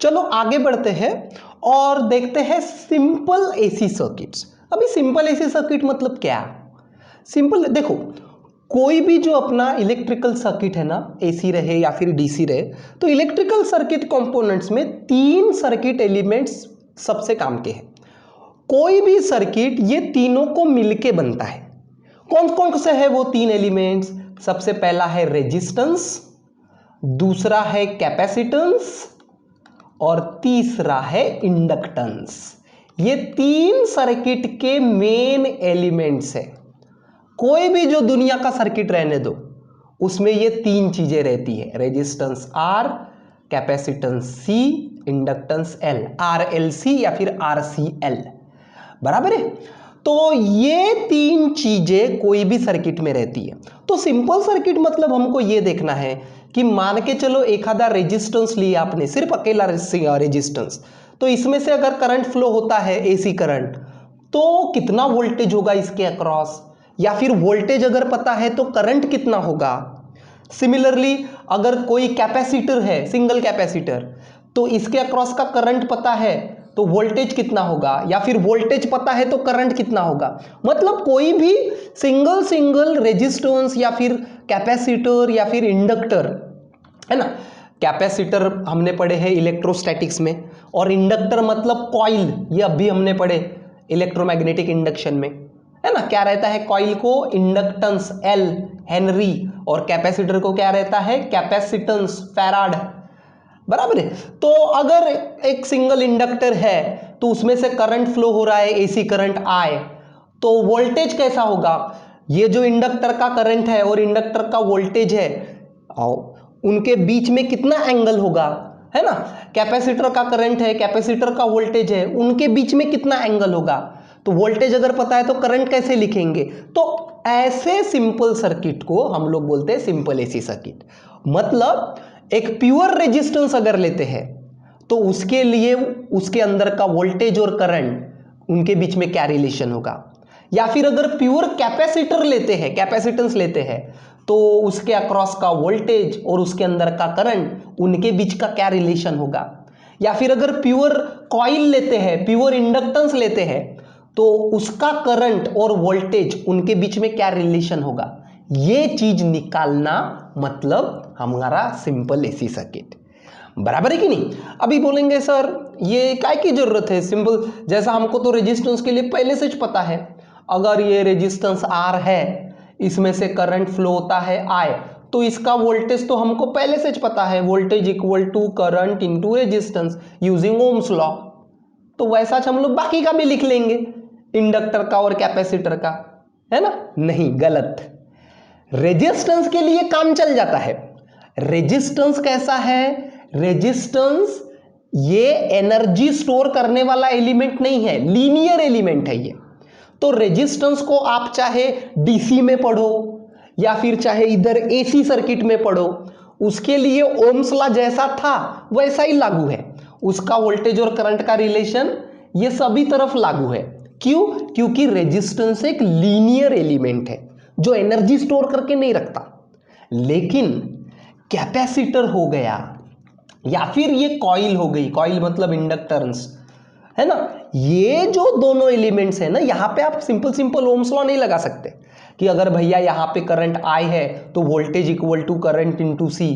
चलो आगे बढ़ते हैं और देखते हैं सिंपल एसी सर्किट्स। अभी सिंपल एसी सर्किट मतलब क्या? सिंपल देखो, कोई भी जो अपना इलेक्ट्रिकल सर्किट है ना, एसी रहे या फिर डीसी रहे, तो इलेक्ट्रिकल सर्किट कंपोनेंट्स में तीन सर्किट एलिमेंट्स सबसे काम के हैं। कोई भी सर्किट ये तीनों को मिलके बनता है। कौन कौन से है वो तीन एलिमेंट्स? सबसे पहला है रेजिस्टेंस, दूसरा है कैपेसिटेंस और तीसरा है इंडक्टेंस। ये तीन सर्किट के मेन एलिमेंट्स है। कोई भी जो दुनिया का सर्किट रहने दो, उसमें ये तीन चीजें रहती है, resistance R, capacitance C, inductance L, R L C या फिर आर सी एल, बराबर है। तो ये तीन चीजें कोई भी सर्किट में रहती है। तो सिंपल सर्किट मतलब हमको ये देखना है कि मान के चलो एक आधा रेजिस्टेंस लिया आपने, सिर्फ अकेला रेजिस्टेंस, तो इसमें से अगर करंट फ्लो होता है एसी करंट, तो कितना वोल्टेज होगा इसके अक्रॉस, या फिर वोल्टेज अगर पता है तो करंट कितना होगा। सिमिलरली अगर कोई कैपेसिटर है, सिंगल कैपेसिटर, तो इसके अक्रॉस का करंट पता है तो वोल्टेज कितना होगा, या फिर वोल्टेज पता है तो करंट कितना होगा। मतलब कोई भी सिंगल रेजिस्टेंस या फिर कैपेसिटर या फिर इंडक्टर है ना। कैपेसिटर हमने पढ़े हैं इलेक्ट्रोस्टैटिक्स में, और इंडक्टर मतलब कॉइल, ये अभी हमने पढ़े इलेक्ट्रोमैग्नेटिक इंडक्शन में, है ना। क्या रहता है कॉइल को? इंडक्टेंस एल, हेनरी, और कैपेसिटर को क्या रहता है? कैपेसिटेंस, फैराड, बराबर है। तो अगर एक सिंगल इंडक्टर है तो उसमें से करंट फ्लो हो रहा है, एसी करंट आए, तो वोल्टेज कैसा होगा? ये जो इंडक्टर का करंट है और इंडक्टर का वोल्टेज है, उनके बीच में कितना एंगल होगा, है ना। कैपेसिटर का करंट है, कैपेसिटर का वोल्टेज है, उनके बीच में कितना एंगल होगा। तो वोल्टेज अगर पता है तो करंट कैसे लिखेंगे? तो ऐसे सिंपल सर्किट को हम लोग बोलते हैं सिंपल एसी सर्किट। मतलब एक प्योर रेजिस्टेंस अगर लेते हैं तो उसके लिए उसके अंदर का वोल्टेज और करंट, उनके बीच में क्या रिलेशन होगा। या फिर अगर प्योर कैपेसिटर लेते हैं, कैपेसिटेंस लेते हैं, तो उसके अक्रॉस का वोल्टेज और उसके अंदर का करंट, उनके बीच का क्या रिलेशन होगा। या फिर अगर प्योर कॉइल लेते हैं, प्योर इंडक्टेंस लेते हैं, तो उसका करंट और वोल्टेज, उनके बीच में क्या रिलेशन होगा। ये चीज निकालना मतलब हमारा सिंपल एसी सर्किट, बराबर है कि नहीं। अभी बोलेंगे सर ये काय की जरूरत है सिंपल, जैसा हमको तो रेजिस्टेंस के लिए पहले से पता है। अगर ये रेजिस्टेंस आर है, इसमें से करंट फ्लो होता है आई, तो इसका वोल्टेज तो हमको पहले से पता है, voltage equal to current into resistance using Ohm's law. तो वैसा हम लोग बाकी का भी लिख लेंगे, इंडक्टर का और कैपेसिटर का, है ना। नहीं, गलत। रेजिस्टेंस के लिए काम चल जाता है। रेजिस्टेंस कैसा है? रेजिस्टेंस ये एनर्जी स्टोर करने वाला एलिमेंट नहीं है, लीनियर एलिमेंट है ये। तो रेजिस्टेंस को आप चाहे डीसी में पढ़ो या फिर चाहे इधर एसी सर्किट में पढ़ो, उसके लिए ओम्स लॉ जैसा था वैसा ही लागू है। उसका वोल्टेज और करंट का रिलेशन ये सभी तरफ लागू है। क्यों? क्योंकि रेजिस्टेंस एक लीनियर एलिमेंट है जो एनर्जी स्टोर करके नहीं रखता। लेकिन कैपेसिटर हो गया या फिर ये कॉइल हो गई, कॉइल मतलब इंडक्टेंस, है ना, ये जो दोनों एलिमेंट्स है ना, यहां पे आप सिंपल ओम्स लॉ नहीं लगा सकते कि अगर भैया यहां पे करंट आई है तो voltage equal to current into C,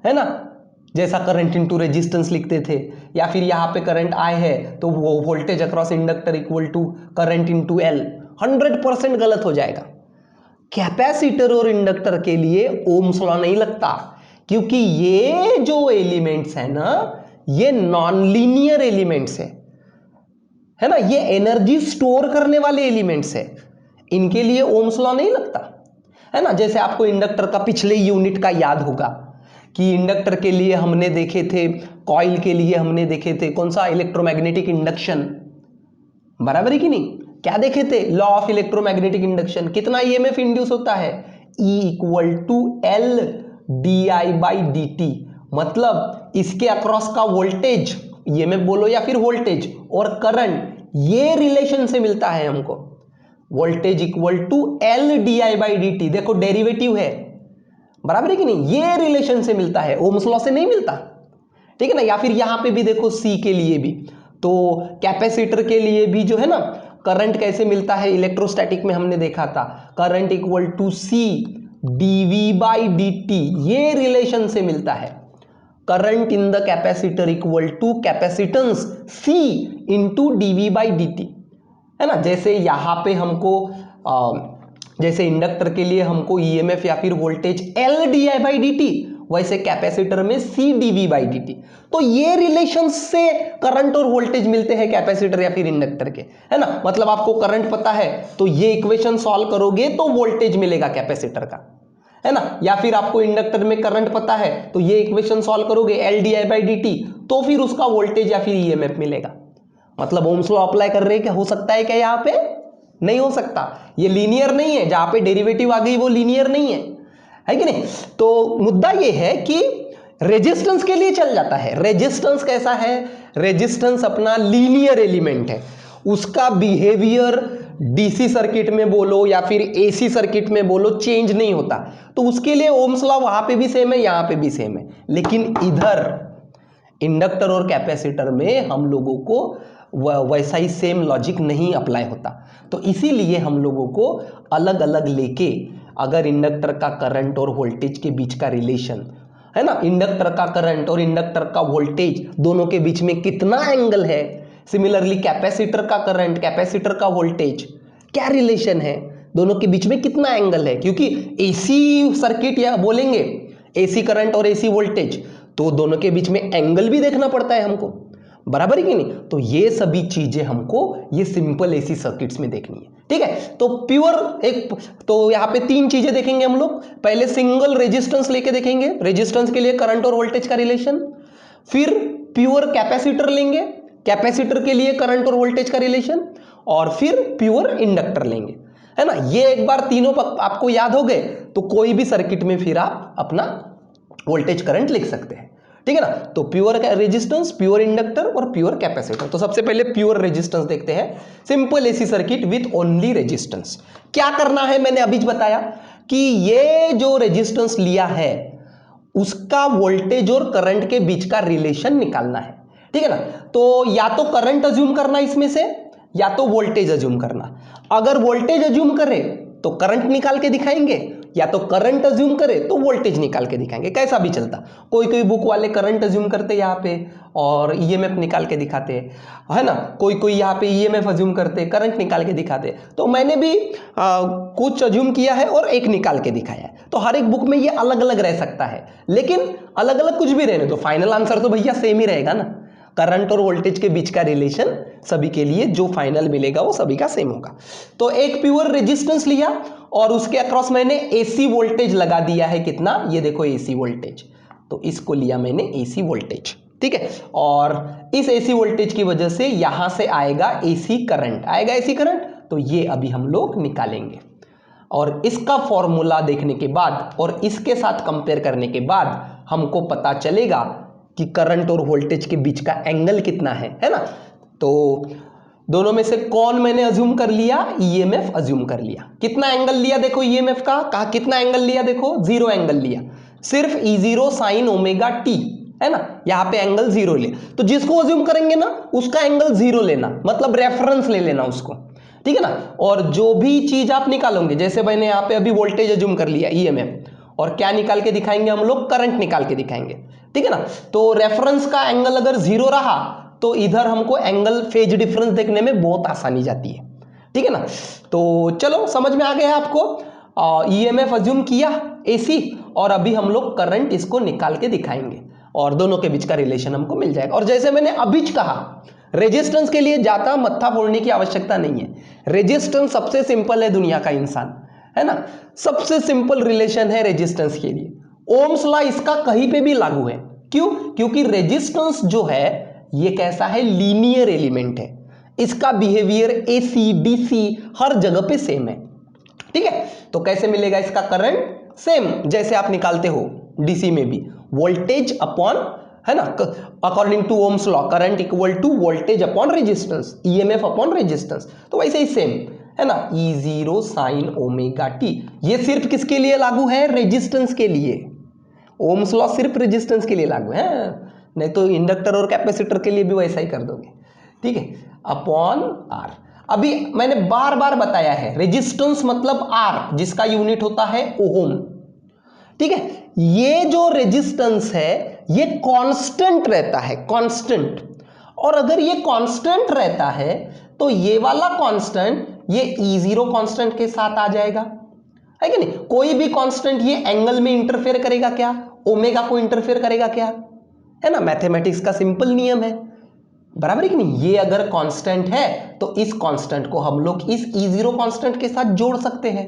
है ना, जैसा करंट इनटू रेजिस्टेंस लिखते थे। या फिर यहां पे करंट आई है तो वो voltage across inductor equal to current into L. 100% गलत हो जाएगा। कैपेसिटर और इंडक्टर के लिए ओम्स लॉ नहीं लगता, क्योंकि ये जो एलिमेंट्स है ना, ये नॉन लीनियर एलिमेंट्स है ना, ये एनर्जी स्टोर करने वाले एलिमेंट्स है, इनके लिए ओम्स लॉ नहीं लगता, है ना। जैसे आपको इंडक्टर का पिछले यूनिट का याद होगा कि इंडक्टर के लिए हमने देखे थे, कॉइल के लिए हमने देखे थे कौन सा? इलेक्ट्रोमैग्नेटिक इंडक्शन, बराबर है कि नहीं। क्या देखे थे? Law of electromagnetic induction. कितना ईएमएफ इंड्यूस होता है? E equal to L D I by D T. मतलब इसके अक्रॉस का वोल्टेज, ईएमएफ बोलो या फिर वोल्टेज, और करंट, ये रिलेशन से मिलता है हमको। Voltage equal to L D I by D T, देखो डेरिवेटिव है, बराबर है कि नहीं, ये रिलेशन से मिलता है, ओम्स लॉ से नहीं मिलता। ठीक है ना। या फिर यहाँ पे भी देखो सी के लिए भी, तो कैपेसिटर के लिए भी जो है ना करंट कैसे मिलता है, इलेक्ट्रोस्टैटिक में हमने देखा था current equal to C DV by D T, ये रिलेशन से मिलता है। Current in the capacitor equal to capacitance C into DV by D T, है ना। जैसे यहाँ पे हमको जैसे इंडक्टर के लिए हमको ईएमएफ या फिर voltage L D I by D T, वैसे कैपेसिटर में सी डीवी बाई डी टी। तो ये रिलेशन से करंट और वोल्टेज मिलते हैं कैपेसिटर या फिर इंडक्टर के, है ना। मतलब आपको करंट पता है तो ये इक्वेशन सॉल्व करोगे तो वोल्टेज मिलेगा कैपेसिटर का, है ना। या फिर आपको इंडक्टर में करंट पता है तो ये इक्वेशन सॉल्व करोगे L D I by D t, तो फिर उसका वोल्टेज या फिर ईएमएफ मिलेगा। मतलब ओम्स लॉ अप्लाई कर रहे हैं क्या, हो सकता है क्या यहाँ पे? नहीं हो सकता, ये लीनियर नहीं है, जहां पे डेरिवेटिव आ गई वो लीनियर नहीं है कि नहीं। तो मुद्दा ये है कि रेजिस्टेंस के लिए चल जाता है। रेजिस्टेंस कैसा है? रेजिस्टेंस अपना लीनियर एलिमेंट है, उसका बिहेवियर डीसी सर्किट में बोलो या फिर एसी सर्किट में बोलो चेंज नहीं होता। तो उसके लिए ओम्स लॉ वहां पे भी सेम है, यहां पे भी सेम है। लेकिन इधर इंडक्टर और कैपेसिटर में हम लोगों को वैसा ही सेम लॉजिक नहीं अप्लाई होता। तो इसीलिए हम लोगों को अलग अलग लेके, अगर इंडक्टर का करंट और वोल्टेज के बीच का रिलेशन है ना, इंडक्टर का करंट और इंडक्टर का वोल्टेज दोनों के बीच में कितना एंगल है, सिमिलरली कैपेसिटर का करंट कैपेसिटर का वोल्टेज क्या रिलेशन है, दोनों के बीच में कितना एंगल है। क्योंकि एसी सर्किट या बोलेंगे एसी करंट और एसी वोल्टेज, तो दोनों के बीच में एंगल भी देखना पड़ता है हमको, बराबर है कि नहीं। तो ये सभी चीजें हमको ये सिंपल एसी सर्किट्स में देखनी है, ठीक है। तो प्योर एक, तो यहाँ पे तीन चीजें देखेंगे हम लोग। पहले सिंगल रेजिस्टेंस लेके देखेंगे, रेजिस्टेंस के लिए करंट और वोल्टेज का रिलेशन। फिर प्योर कैपेसिटर लेंगे, कैपेसिटर के लिए करंट और वोल्टेज का रिलेशन। और फिर प्योर इंडक्टर लेंगे, है ना। ये एक बार तीनों आपको याद हो गए तो कोई भी सर्किट में फिर आप अपना वोल्टेज करंट लिख सकते हैं, ठीक है ना। तो प्योर रेजिस्टेंस, प्योर इंडक्टर और प्योर कैपेसिटर। तो सबसे पहले प्योर रेजिस्टेंस देखते हैं, simple AC circuit with only resistance. क्या करना है, मैंने अभी बताया कि ये जो रेजिस्टेंस लिया है उसका वोल्टेज और करंट के बीच का रिलेशन निकालना है, ठीक है ना। तो या तो करंट अज्यूम करना इसमें से, या तो वोल्टेज अज्यूम करना। अगर वोल्टेज अज्यूम करें तो करंट निकाल के दिखाएंगे, या तो करंट अज्यूम करे तो वोल्टेज निकाल के दिखाएंगे, कैसा भी चलता। कोई कोई बुक वाले करंट अज्यूम करते यहाँ पे और ईएमएफ निकाल के दिखाते हैं, है ना। कोई कोई यहाँ पे ईएमएफ अज्यूम करते करंट निकाल के दिखाते। तो मैंने भी कुछ अज्यूम किया है और एक निकाल के दिखाया है। तो हर एक बुक में ये अलग अलग रह सकता है, लेकिन अलग अलग कुछ भी रहने दो, फाइनल आंसर तो भैया सेम ही रहेगा ना। करंट और वोल्टेज के बीच का रिलेशन सभी के लिए जो फाइनल मिलेगा वो सभी का सेम होगा। तो एक प्योर रेजिस्टेंस लिया और उसके अक्रॉस मैंने एसी वोल्टेज लगा दिया है, कितना, ये देखो एसी वोल्टेज। तो इसको लिया मैंने एसी वोल्टेज, ठीक है। और इस एसी वोल्टेज की वजह से यहां से आएगा एसी करंट, आएगा एसी करंट। तो ये अभी हम लोग निकालेंगे और इसका फॉर्मूला देखने के बाद और इसके साथ कंपेयर करने के बाद हमको पता चलेगा कि करंट और वोल्टेज के बीच का एंगल कितना है ना। तो दोनों में से कौन मैंने अज्यूम कर लिया, ईएमएफ अज्यूम कर लिया। कितना एंगल लिया देखो ईएमएफ का, कहा कितना एंगल लिया देखो, जीरो एंगल लिया, सिर्फ E0 साइन ओमेगा टी, है ना। यहां पे एंगल जीरो ले, तो जिसको अज्यूम करेंगे ना उसका एंगल जीरो लेना, मतलब रेफरेंस ले लेना उसको, ठीक है ना। और जो भी चीज आप निकालोगे, जैसे मैंने यहाँ पे अभी वोल्टेज अज्यूम कर लिया ईएमएफ, और क्या निकाल के दिखाएंगे हम लोग, करंट निकाल के दिखाएंगे, ठीक है ना। तो रेफरेंस का एंगल अगर जीरो रहा तो इधर हमको एंगल फेज डिफरेंस देखने में बहुत आसानी जाती है, ठीक है ना। तो चलो समझ में आ गया आपको, ईएमएफ अज्यूम किया एसी, और अभी हम लोग करंट इसको निकाल के दिखाएंगे और दोनों के बीच का रिलेशन हमको मिल जाएगा। और जैसे मैंने अभी कहा, रेजिस्टेंस के लिए ज्यादा मत्था फोड़ने की आवश्यकता नहीं है। रेजिस्टेंस सबसे सिंपल है दुनिया का इंसान, है ना। सबसे सिंपल रिलेशन है रेजिस्टेंस के लिए। ओम्स लॉ इसका कहीं पे भी लागू है, क्यों? क्योंकि रेजिस्टेंस जो है ये कैसा है, लीनियर एलिमेंट है, इसका बिहेवियर एसी डीसी हर जगह पे सेम है, ठीक है। तो कैसे मिलेगा इसका करंट, सेम जैसे आप निकालते हो डीसी में भी, वोल्टेज अपॉन, है ना, according to Ohm's law current equal to voltage upon resistance, EMF upon resistance. तो वैसे ही सेम है ना, E0 साइन ओमेगा टी। ये सिर्फ किसके लिए लागू है, रेजिस्टेंस के लिए। ओम्स लॉ सिर्फ रेजिस्टेंस के लिए लागू है, नहीं तो इंडक्टर और कैपेसिटर के लिए भी वैसा ही कर दोगे, ठीक है, अपॉन आर। अभी मैंने बार बार बताया है रेजिस्टेंस मतलब आर, जिसका यूनिट होता है ओम, ठीक है। ये जो रेजिस्टेंस है ये कांस्टेंट रहता है, कांस्टेंट, और अगर ये कांस्टेंट रहता है तो ये वाला कांस्टेंट ये E0 कांस्टेंट के साथ आ जाएगा, है कि नहीं। कोई भी कांस्टेंट ये एंगल में इंटरफेयर करेगा क्या, ओमेगा को इंटरफेयर करेगा क्या, है ना, मैथमेटिक्स का सिंपल नियम है, बराबर है कि नहीं। ये अगर कांस्टेंट है तो इस कांस्टेंट को हम लोग इस E0 कांस्टेंट के साथ जोड़ सकते हैं,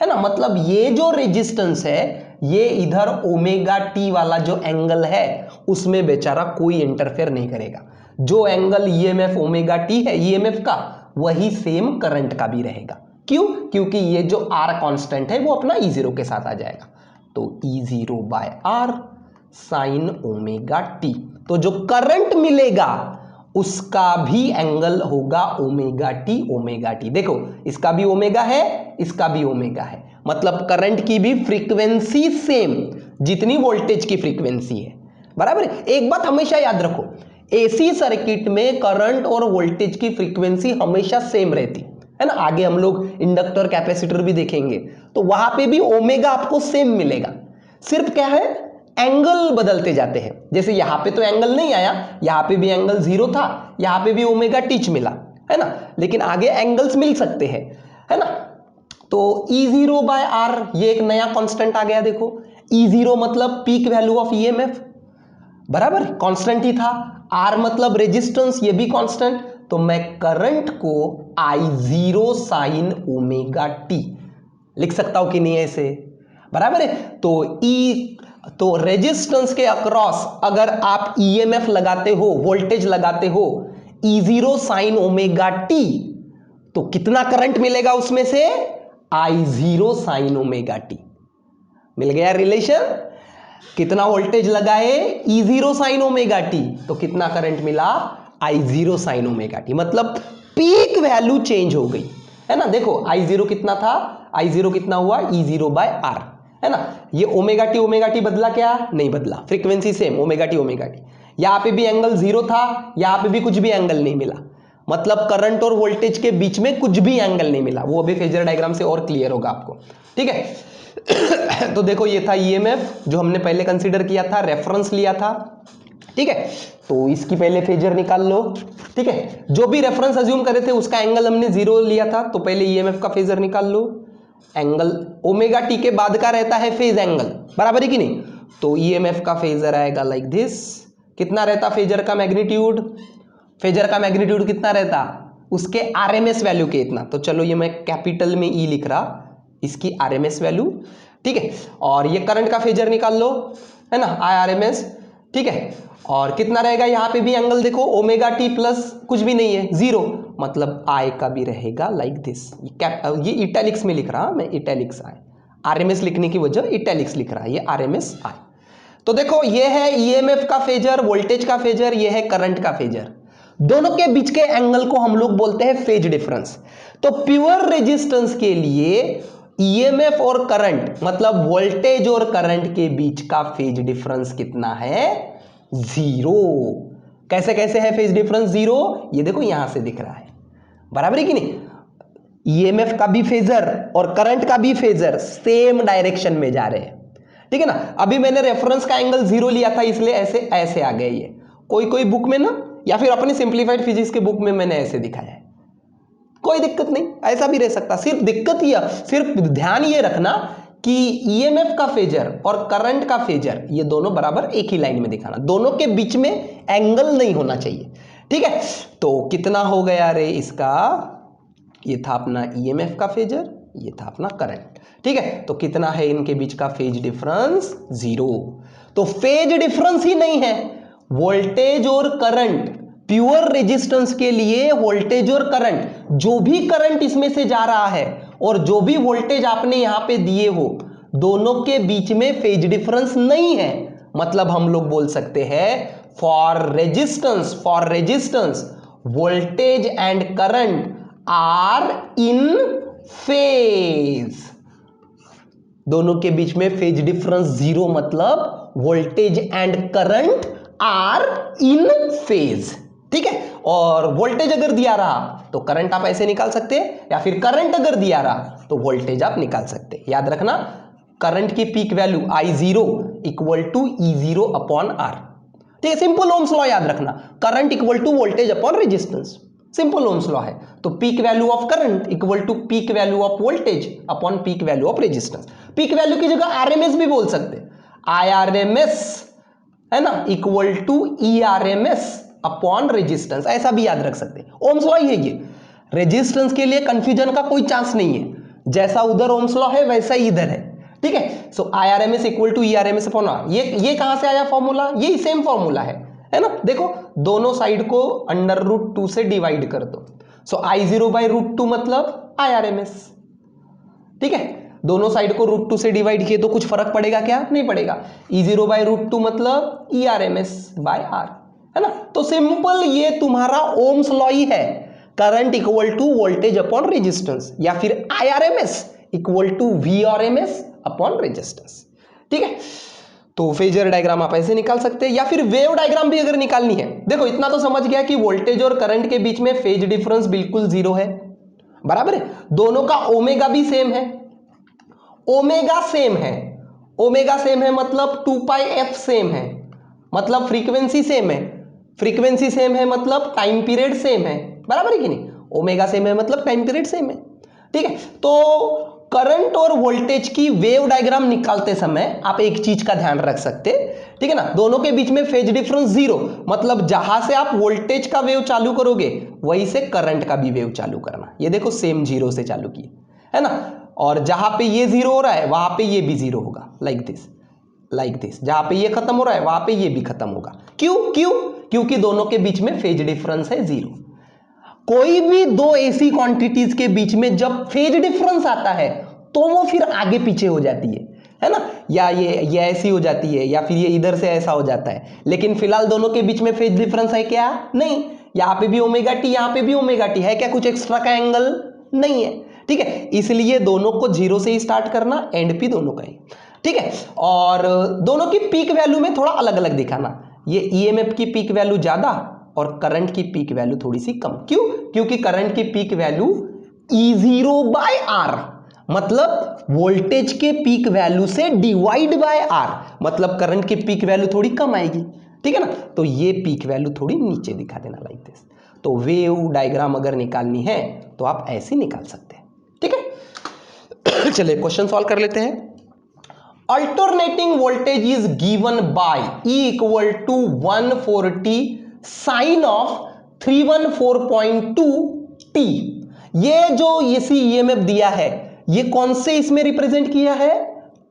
है ना। मतलब ये जो रेजिस्टेंस है ये इधर ओमेगा टी वाला जो एंगल है उसमें बेचारा कोई इंटरफेयर नहीं करेगा। जो एंगल ईएमएफ ओमेगा टी है ईएमएफ का, वही सेम करंट का भी रहेगा। क्यों? क्योंकि ये जो आर कांस्टेंट है वो अपना E0 के साथ आ जाएगा, तो E0 by R sine omega t. तो जो करंट मिलेगा उसका भी एंगल होगा ओमेगा टी, ओमेगा टी। देखो इसका भी ओमेगा है, इसका भी ओमेगा है, मतलब करंट की भी फ्रीक्वेंसी सेम, जितनी वोल्टेज की फ्रीक्वेंसी है, बराबर है। एक बात हमेशा याद रखो, एसी सर्किट में करंट और वोल्टेज की फ्रीक्वेंसी हमेशा सेम रहती है ना। आगे हम लोग इंडक्टर कैपेसिटर भी देखेंगे तो वहां पे भी ओमेगा आपको सेम मिलेगा, सिर्फ क्या है एंगल बदलते जाते हैं। जैसे यहां पे तो एंगल नहीं आया, यहां पे भी एंगल 0 था, यहां पे भी ओमेगा टीच मिला, है ना, लेकिन आगे एंगल्स मिल सकते हैं, है ना। तो E0 बाय आर ये एक नया कांस्टेंट आ गया। देखो E0 मतलब पीक वैल्यू ऑफ ईएमएफ, बराबर कांस्टेंट ही था। आर मतलब रेजिस्टेंस, ये भी कांस्टेंट। तो मैं करंट को I0 साइन ओमेगा टी लिख सकता हूं कि नहीं ऐसे, बराबर है। तो रेजिस्टेंस के अक्रॉस अगर आप ईएमएफ लगाते हो, वोल्टेज लगाते हो E0 साइन ओमेगा टी, तो कितना करंट मिलेगा उसमें से, I0 साइन ओमेगा टी। मिल गया रिलेशन। कितना वोल्टेज लगाए E0 साइन ओमेगा टी, तो कितना करंट मिला I0 साइन ओमेगा टी, मतलब पीक वैल्यू चेंज हो गई, है ना। देखो I0 कितना था, I0 कितना हुआ E0 बाय आर, है ना। ये ओमेगा टी बदला क्या, नहीं बदला, फ्रीक्वेंसी सेम ओमेगा टी। यहां पे भी एंगल 0 था, यहां पे भी कुछ भी एंगल नहीं मिला, मतलब करंट और वोल्टेज के बीच में कुछ भी एंगल नहीं मिला। वो अभी फेजर डायग्राम से और क्लियर होगा आपको, ठीक है। तो देखो ये था ईएमएफ जो हमने पहले कंसीडर किया था, रेफरेंस लिया था, ठीक है। तो इसकी पहले फेजर निकाल लो, ठीक है। जो भी रेफरेंस अज्यूम करे थे उसका एंगल हमने 0 लिया था, तो पहले ईएमएफ का फेजर निकाल लो। एंगल ओमेगा टी के बाद का रहता है फेज एंगल, बराबर है कि नहीं। तो ईएमएफ का फेजर आएगा लाइक दिस। कितना रहता फेजर का मैग्नीट्यूड, फेजर का मैग्नीट्यूड कितना रहता, उसके आरएमएस वैल्यू के इतना। तो चलो ये मैं कैपिटल में ई लिख रहा, इसकी आरएमएस वैल्यू, ठीक है। और ये करंट का फेजर निकाल लो, है ना, आरएमएस, ठीक है। और कितना रहेगा, यहां पे भी एंगल देखो ओमेगा टी प्लस कुछ भी नहीं है 0, मतलब आई का भी रहेगा लाइक दिस। ये इटैलिक्स में लिख रहा मैं, इटैलिक्स आई, आरएमएस लिखने की वजह इटैलिक्स लिख रहा है, ये आरएमएस आई। तो देखो ये है ईएमएफ का फेजर, वोल्टेज का फेजर, ये है करंट का फेजर। दोनों के बीच के एंगल को हम लोग बोलते हैं फेज डिफरेंस। तो प्योर रेजिस्टेंस के लिए ईएमएफ और करंट मतलब वोल्टेज और करंट के बीच का फेज डिफरेंस कितना है, 0। कैसे कैसे है फेज डिफरेंस 0, ये देखो यहां से दिख रहा है, बराबर है कि नहीं। ईएमएफ का भी फेजर और करंट का भी फेजर सेम डायरेक्शन में जा रहे हैं, ठीक है ना। अभी मैंने रेफरेंस का एंगल 0 लिया था इसलिए ऐसे ऐसे आ गए ये। कोई कोई बुक में ना, या फिर अपनी सिंप्लीफाइड फिजिक्स के बुक में मैंने ऐसे दिखाया है, कोई दिक्कत नहीं, ऐसा भी रह सकता। सिर्फ दिक्कत ये, सिर्फ ध्यान ये रखना कि ईएमएफ का फेजर और करंट का फेजर ये दोनों बराबर एक ही लाइन में दिखाना, दोनों के बीच में एंगल नहीं होना चाहिए, ठीक है। तो कितना हो गया रे इसका, ये था अपना ईएमएफ का फेजर, ये था अपना करंट, ठीक है। तो कितना है इनके बीच का फेज डिफरेंस, 0। तो फेज डिफरेंस ही नहीं है, वोल्टेज और करंट, प्योर रेजिस्टेंस के लिए वोल्टेज और करंट, जो भी करंट इसमें से जा रहा है और जो भी वोल्टेज आपने यहां पे दिए हो, दोनों के बीच में फेज डिफरेंस नहीं है। मतलब हम लोग बोल सकते हैं for resistance voltage and current are in phase, दोनों के बीच में फेज डिफरेंस 0, मतलब voltage and current are in phase, ठीक है। और वोल्टेज अगर दिया रहा तो करंट आप ऐसे निकाल सकते हैं, या फिर करंट अगर दिया रहा तो वोल्टेज आप निकाल सकते हैं। याद रखना, करंट की peak value I0 equal to E0 upon R, ठीक है। सिंपल ओम्स लॉ याद रखना, current equal to voltage upon resistance, simple Ohm's law है। तो peak value of current equal to peak value of voltage upon peak value of resistance. Peak value की जगह RMS भी बोल सकते हैं, IRMS है ना equal to ERMS upon resistance, ऐसा भी याद रख सकते हैं। ओम्स लॉ ही है ये, रेजिस्टेंस के लिए कंफ्यूजन का कोई चांस नहीं है, जैसा उधर ओम्स लॉ है वैसा ही इधर है, ठीक है। So IRMS equal to ERMS upon R, ये कहां से आया फॉर्मूला, ये सेम फॉर्मूला है ना। देखो दोनों साइड को √2 से डिवाइड कर दो, सो I0 बाई √2 मतलब IRMS, ठीक है। दोनों साइड को √2 से डिवाइड किए तो कुछ फर्क पड़ेगा क्या, नहीं पड़ेगा। E0 बाई √2 मतलब ERMS बाय आर, है ना। तो सिंपल ये तुम्हारा ओम्स लॉ ही है, current equal to voltage upon resistance, या फिर IRMS equal to VRMS upon resistance, ठीक है। तो फेजर डायग्राम आप ऐसे निकाल सकते हैं, या फिर वेव डायग्राम भी अगर निकालनी है। देखो इतना तो समझ गया कि वोल्टेज और करंट के बीच में फेज डिफरेंस बिल्कुल जीरो है, बराबर है। दोनों का ओमेगा भी सेम है, ओमेगा सेम है, ओमेगा सेम है मतलब 2πf सेम है, मतलब फ्रीक्वेंसी सेम है, फ्रीक्वेंसी सेम है मतलब टाइम पीरियड सेम है, बराबर है कि नहीं। ओमेगा सेम है मतलब टाइम पीरियड सेम है, ठीक है। तो करंट और वोल्टेज की वेव डायग्राम निकालते समय आप एक चीज का ध्यान रख सकते हैं, ठीक है ना, दोनों के बीच में फेज डिफरेंस जीरो, मतलब जहां से आप वोल्टेज का वेव चालू करोगे वहीं से करंट का भी वेव चालू करना। ये देखो सेम जीरो से चालू किए, है ना, और जहां पे ये जीरो हो रहा है वहां पे ये भी जीरो होगा, लाइक दिस, जहां पे ये खत्म हो रहा है वहां पे ये भी खत्म होगा। क्योंकि दोनों के बीच में फेज डिफरेंस है जीरो। कोई भी दो ऐसी क्वांटिटीज के बीच में जब फेज डिफरेंस आता है तो वो फिर आगे पीछे हो जाती है ना, या ये ऐसी हो जाती है, या फिर ये इधर से ऐसा हो जाता है। लेकिन फिलहाल दोनों के बीच में फेज डिफरेंस है क्या, नहीं। यहां पे भी ओमेगा टी, यहां पे भी ओमेगा टी है क्या, कुछ एक्स्ट्रा का एंगल नहीं है, ठीक है। इसलिए दोनों को जीरो से ही स्टार्ट करना, एंड पी दोनों का ही, ठीक है। और दोनों की पीक वैल्यू में थोड़ा अलग अलग दिखाना, ये ईएमएफ की पीक वैल्यू ज्यादा और करंट की पीक वैल्यू थोड़ी सी कम। क्योंकि करंट की peak value E0 by R, मतलब वोल्टेज के पीक वैल्यू से डिवाइड बाय आर, मतलब करंट की पीक वैल्यू थोड़ी कम आएगी, ठीक है ना। तो ये पीक वैल्यू थोड़ी नीचे दिखा देना, लाइक दिस। तो वेव डायग्राम अगर निकालनी है तो आप ऐसे निकाल सकते हैं, ठीक है। चलिए क्वेश्चन सॉल्व कर लेते हैं। Alternating voltage is given by E equal to 140 sine of 314.2 t। ये जो इसी ईएमएफ दिया है ये कौन से इसमें रिप्रेजेंट किया है,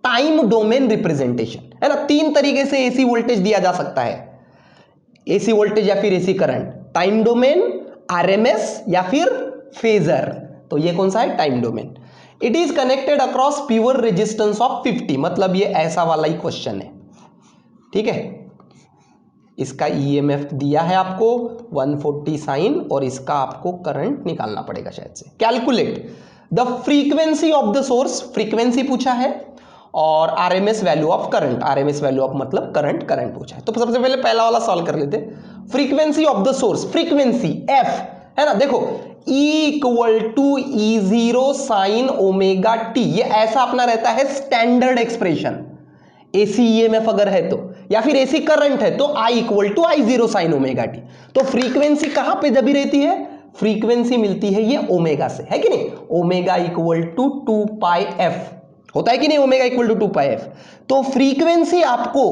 टाइम डोमेन रिप्रेजेंटेशन, है ना। तीन तरीके से एसी वोल्टेज दिया जा सकता है, एसी वोल्टेज या फिर AC current, time domain, RMS या फिर फेजर। तो ये कौन सा है, time domain. It is connected across pure resistance of 50, मतलब ये ऐसा वाला ही क्वेश्चन है, ठीक है। इसका ईएमएफ दिया है आपको 140 साइन, और इसका आपको करंट निकालना पड़ेगा शायद से। Calculate the frequency of the source, frequency पूछा है, और RMS value of current, RMS value of मतलब करंट पूछा है। तो सबसे पहले पहला वाला सॉल्व कर लेते। Frequency of the source, frequency f, है ना। देखो E equal to E0 sine omega t, ये ऐसा अपना रहता है स्टैंडर्ड एक्सप्रेशन। एसी ईएमएफ अगर है तो, या फिर एसी करंट है तो I equal to I0 sine omega t. तो फ्रीक्वेंसी कहां पे दबी रहती है, फ्रीक्वेंसी मिलती है ये ओमेगा से, है कि नहीं। ओमेगा इक्वल टू 2πf होता है कि नहीं, ओमेगा इक्वल टू 2πf। तो फ्रीक्वेंसी आपको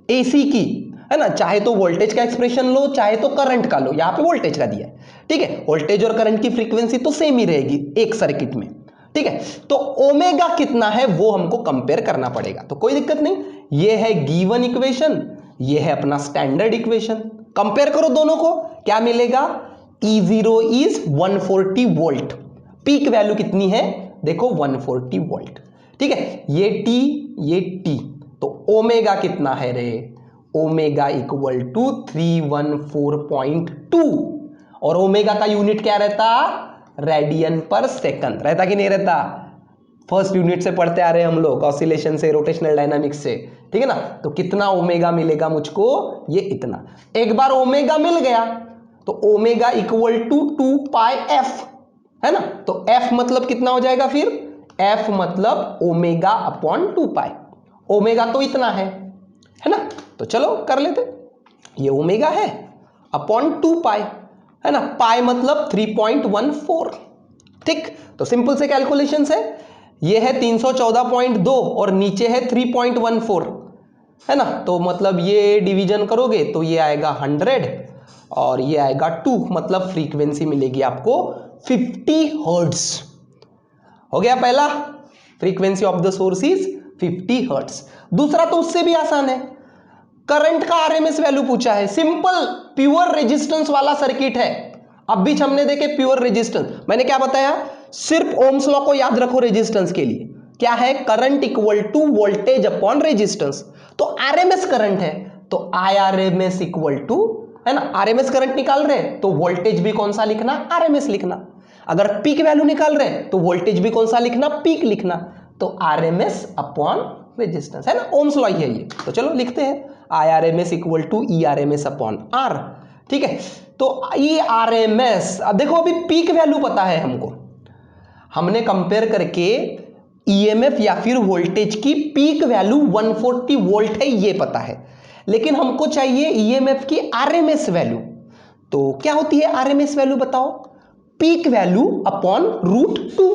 एसी की, है ना, चाहे तो वोल्टेज का एक्सप्रेशन लो चाहे तो करंट का लो, यहां पे वोल्टेज का दिया है, ठीक है। वोल्टेज और करंट की फ्रीक्वेंसी तो सेम ही रहेगी एक सर्किट में, ठीक है। तो ओमेगा कितना है वो हमको कंपेयर करना पड़ेगा, तो कोई दिक्कत नहीं। ये है गिवन इक्वेशन, ये है अपना स्टैंडर्ड इक्वेशन, कंपेयर करो दोनों को, क्या मिलेगा। E0 is 140 volt, peak value कितनी है, देखो 140 वोल्ट, ठीक है। ये T, तो ओमेगा कितना है रे, ओमेगा इक्वल टू 314.2, और ओमेगा का यूनिट क्या रहता, रेडियन पर सेकंड रहता कि नहीं रहता। फर्स्ट यूनिट से पढ़ते आ रहे हैं हम लोग, ऑसिलेशन से, रोटेशनल डायनामिक्स से, ठीक है ना। तो कितना ओमेगा मिलेगा मुझको, ये इतना। एक बार ओमेगा मिल गया तो omega equal to 2 pi f, है ना। तो एफ मतलब कितना हो जाएगा फिर, एफ मतलब ओमेगा अपॉन 2 पाई। ओमेगा तो इतना है ना। तो चलो कर लेते, ये ओमेगा है अपॉन 2 पाई, है ना। पाई मतलब 3.14, ठीक। तो सिंपल से कैलकुलेशन है, ये है 314.2 और नीचे है 3.14, है ना। तो मतलब ये डिवीजन करोगे तो ये आएगा 100 और ये आएगा 2, मतलब फ्रीक्वेंसी मिलेगी आपको 50 हर्ट्ज। हो गया पहला, frequency of the source is 50 hertz. दूसरा तो उससे भी आसान है, करंट का आरएमएस वैल्यू पूछा है। सिंपल प्योर रेजिस्टेंस वाला सर्किट है। अब बीच हमने देखे प्योर रेजिस्टेंस, मैंने क्या बताया, सिर्फ ओम्स लॉ को याद रखो रेजिस्टेंस के लिए। क्या है, current equal to voltage upon resistance. तो आरएमएस करंट है तो आरएमएस इक्वल टू, है ना, आरएमएस करंट निकाल रहे हैं तो वोल्टेज भी कौन सा लिखना, आरएमएस लिखना। अगर पीक वैल्यू निकाल रहे हैं तो वोल्टेज भी कौन सा लिखना, पीक लिखना। तो आरएमएस अपॉन रेजिस्टेंस, है ना, ओम्स लॉ है ये। तो चलो लिखते हैं, RMS equal to E RMS upon R, ठीक है। तो ई आरएमएस, अब देखो अभी पीक वैल्यू पता है हमको, हमने कंपेयर करके ईएमएफ या फिर वोल्टेज की पीक वैल्यू 140 वोल्ट है ये पता है, लेकिन हमको चाहिए ईएमएफ की आरएमएस वैल्यू। तो क्या होती है आरएमएस वैल्यू बताओ, पीक वैल्यू अपॉन √2।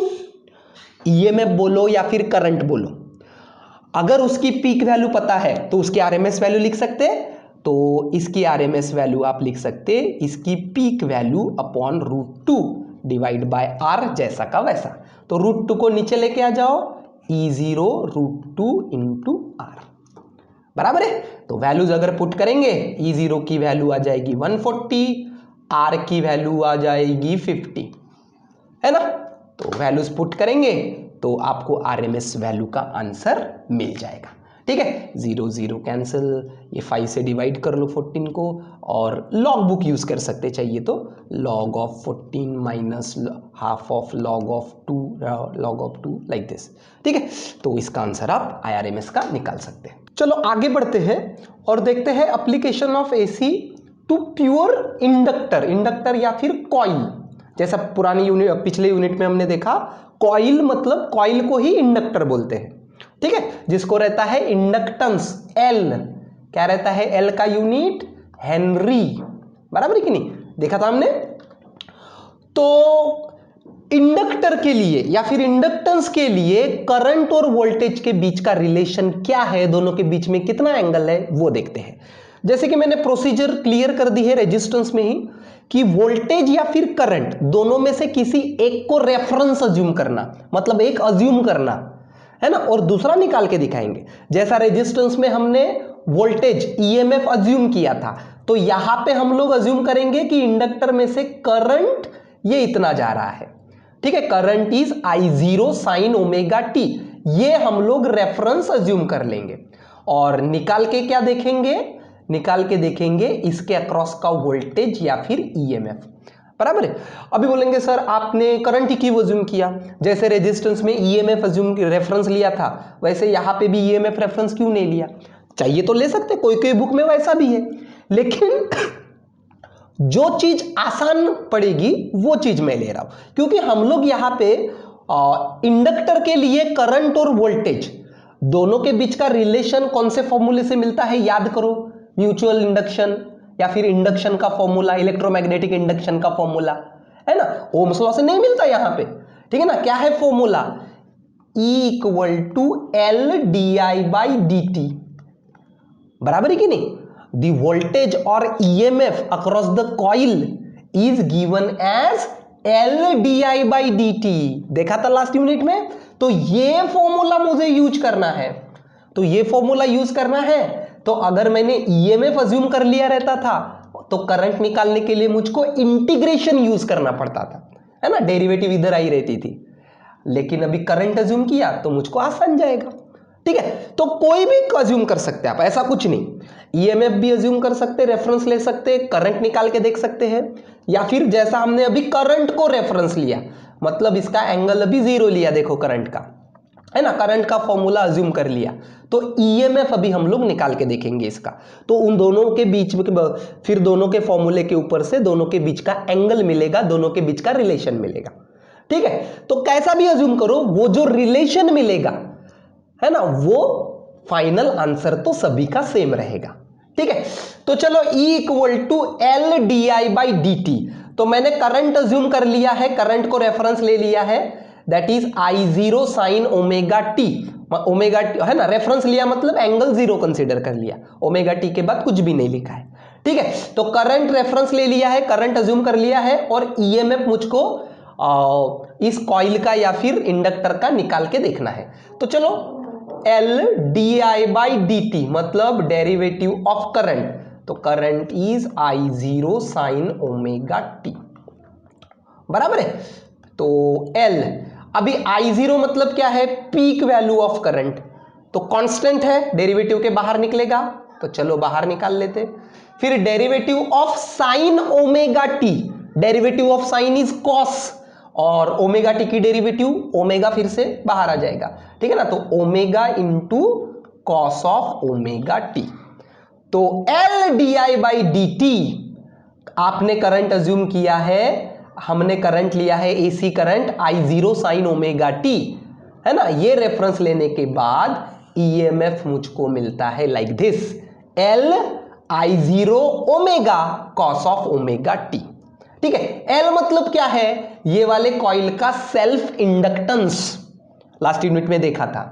ईएमएफ बोलो या फिर करंट बोलो, अगर उसकी पीक वैल्यू पता है तो उसकी आरएमएस वैल्यू लिख सकते हैं। तो इसकी आरएमएस वैल्यू आप लिख सकते हैं इसकी peak value upon √2 divide by R, जैसा का वैसा। तो √2 को नीचे लेके आ जाओ, E0 √2 इंटू आर बराबर है। तो वैल्यूज अगर पुट करेंगे, E0 की वैल्यू आ जाएगी 140, आर की वैल्यू आ जाएगी 50, है ना। तो वैल्यूज पुट करेंगे तो आपको आरएमएस वैल्यू का आंसर मिल जाएगा, ठीक है। 0 0 कैंसिल, ये 5 से डिवाइड कर लो 14 को, और लॉग बुक यूज कर सकते चाहिए तो log of 14 minus half of log of 2 like this, ठीक है। तो इसका आंसर आप आरएमएस का निकाल सकते हैं। चलो आगे बढ़ते हैं और देखते हैं application of AC to pure inductor, inductor या फिर कॉइल। जैसा पुरानी यूनिट, पिछले यूनिट में हमने देखा, कॉइल मतलब कॉइल को ही इंडक्टर बोलते हैं, ठीक है। जिसको रहता है इंडक्टेंस एल, क्या रहता है एल का यूनिट, हेनरी, बराबर है कि नहीं, देखा था हमने। तो इंडक्टर के लिए या फिर इंडक्टेंस के लिए करंट और वोल्टेज के बीच का रिलेशन क्या है, दोनों के बीच में कितना एंगल है वो देखते हैं। जैसे कि मैंने प्रोसीजर क्लियर कर दी है रेजिस्टेंस में ही, कि वोल्टेज या फिर करंट दोनों में से किसी एक को रेफरेंस अज्यूम करना, मतलब एक अज्यूम करना, है ना, और दूसरा निकाल के दिखाएंगे। जैसा रेजिस्टेंस में हमने वोल्टेज ईएमएफ अज्यूम किया था, तो यहां पे हम लोग अज्यूम करेंगे कि इंडक्टर में से करंट ये इतना जा रहा है, ठीक है। Current is I0 sine omega t, ये हम लोग रेफरेंस अज्यूम कर लेंगे। और निकाल के क्या देखेंगे, निकाल के देखेंगे इसके अक्रॉस का वोल्टेज या फिर ईएमएफ, बराबर है। अभी बोलेंगे सर आपने करंट ही क्यों अज्यूम किया, जैसे रेजिस्टेंस में ईएमएफ अज्यूम रेफरेंस लिया था, वैसे यहां पे भी ईएमएफ रेफरेंस क्यों नहीं लिया। चाहिए तो ले सकते, कोई कोई बुक में वैसा भी है, लेकिन जो चीज आसान पड़ेगी वो चीज मैं ले रहा हूं, क्योंकि हम लोग यहां पे इंडक्टर के लिए करंट और वोल्टेज दोनों के बीच का रिलेशन कौन से फॉर्मूले से मिलता है याद करो, म्यूचुअल इंडक्शन या फिर इंडक्शन का फॉर्मूला, इलेक्ट्रोमैग्नेटिक इंडक्शन का फॉर्मूला, है ना। ओम्स लॉ से नहीं मिलता यहां पे, ठीक है ना। क्या है फॉर्मूला, E = L/di/dt, बराबर है कि नहीं। द वोल्टेज और EMF across the coil is given as L/di/dt, देखा था लास्ट यूनिट में। तो ये फॉर्मूला मुझे यूज करना है, तो ये फॉर्मूला यूज करना है। तो अगर मैंने ईएमएफ अज्यूम कर लिया रहता था तो करंट निकालने के लिए मुझको इंटीग्रेशन यूज करना पड़ता था, है ना, डेरिवेटिव इधर आई रहती थी। लेकिन अभी करंट अज्यूम किया तो मुझको आसान जाएगा, ठीक है। तो कोई भी अज्यूम कर सकते हैं आप, ऐसा कुछ नहीं। ईएमएफ भी अज्यूम कर सकते, रेफरेंस ले सकते, करंट निकाल के देख सकते हैं, या फिर जैसा हमने अभी करंट को रेफरेंस लिया, मतलब इसका एंगल अभी 0 लिया, देखो करंट का, है ना, करंट का फॉर्मूला अज्यूम कर लिया, तो ईएमएफ अभी हम लोग निकाल के देखेंगे इसका। तो उन दोनों के बीच में फिर दोनों के फॉर्मूले के ऊपर से दोनों के बीच का एंगल मिलेगा, दोनों के बीच का रिलेशन मिलेगा। ठीक है, तो कैसा भी अज्यूम करो, वो जो रिलेशन मिलेगा है ना, वो फाइनल आंसर तो सभी का सेम रहेगा। ठीक है, तो चलो E equal to L D I by D t. तो मैंने करंट अज्यूम कर लिया है, करंट को रेफरेंस ले लिया है, that is I0 sine omega T. Omega है ना, रेफरेंस लिया मतलब एंगल जीरो कंसीडर कर लिया, ओमेगा टी के बाद कुछ भी नहीं लिखा है। ठीक है, तो करंट रेफरेंस ले लिया है, करंट अज्यूम कर लिया है, और ईएमएफ मुझको इस कॉइल का या फिर इंडक्टर का निकाल के देखना है। तो चलो L D I by D T मतलब डेरिवेटिव ऑफ करंट, तो current is I0 sine omega T, बराबर है। तो एल, अभी I0 मतलब क्या है, पीक वैल्यू ऑफ करंट, तो कांस्टेंट है, डेरिवेटिव के बाहर निकलेगा, तो चलो बाहर निकाल लेते। फिर derivative of sine omega T, derivative of sine is cos, और ओमेगा टी की डेरिवेटिव ओमेगा फिर से बाहर आ जाएगा। ठीक है ना, तो omega into cos of omega t. तो L D I by D T, आपने करंट अज्यूम किया है, हमने करंट लिया है AC current I0 sine omega t, है ना, ये रेफरेंस लेने के बाद ईएमएफ मुझको मिलता है like this, L I0 omega cos of omega T. ठीक है, एल मतलब क्या है, ये वाले कॉइल का सेल्फ इंडक्टेंस, लास्ट यूनिट में देखा था।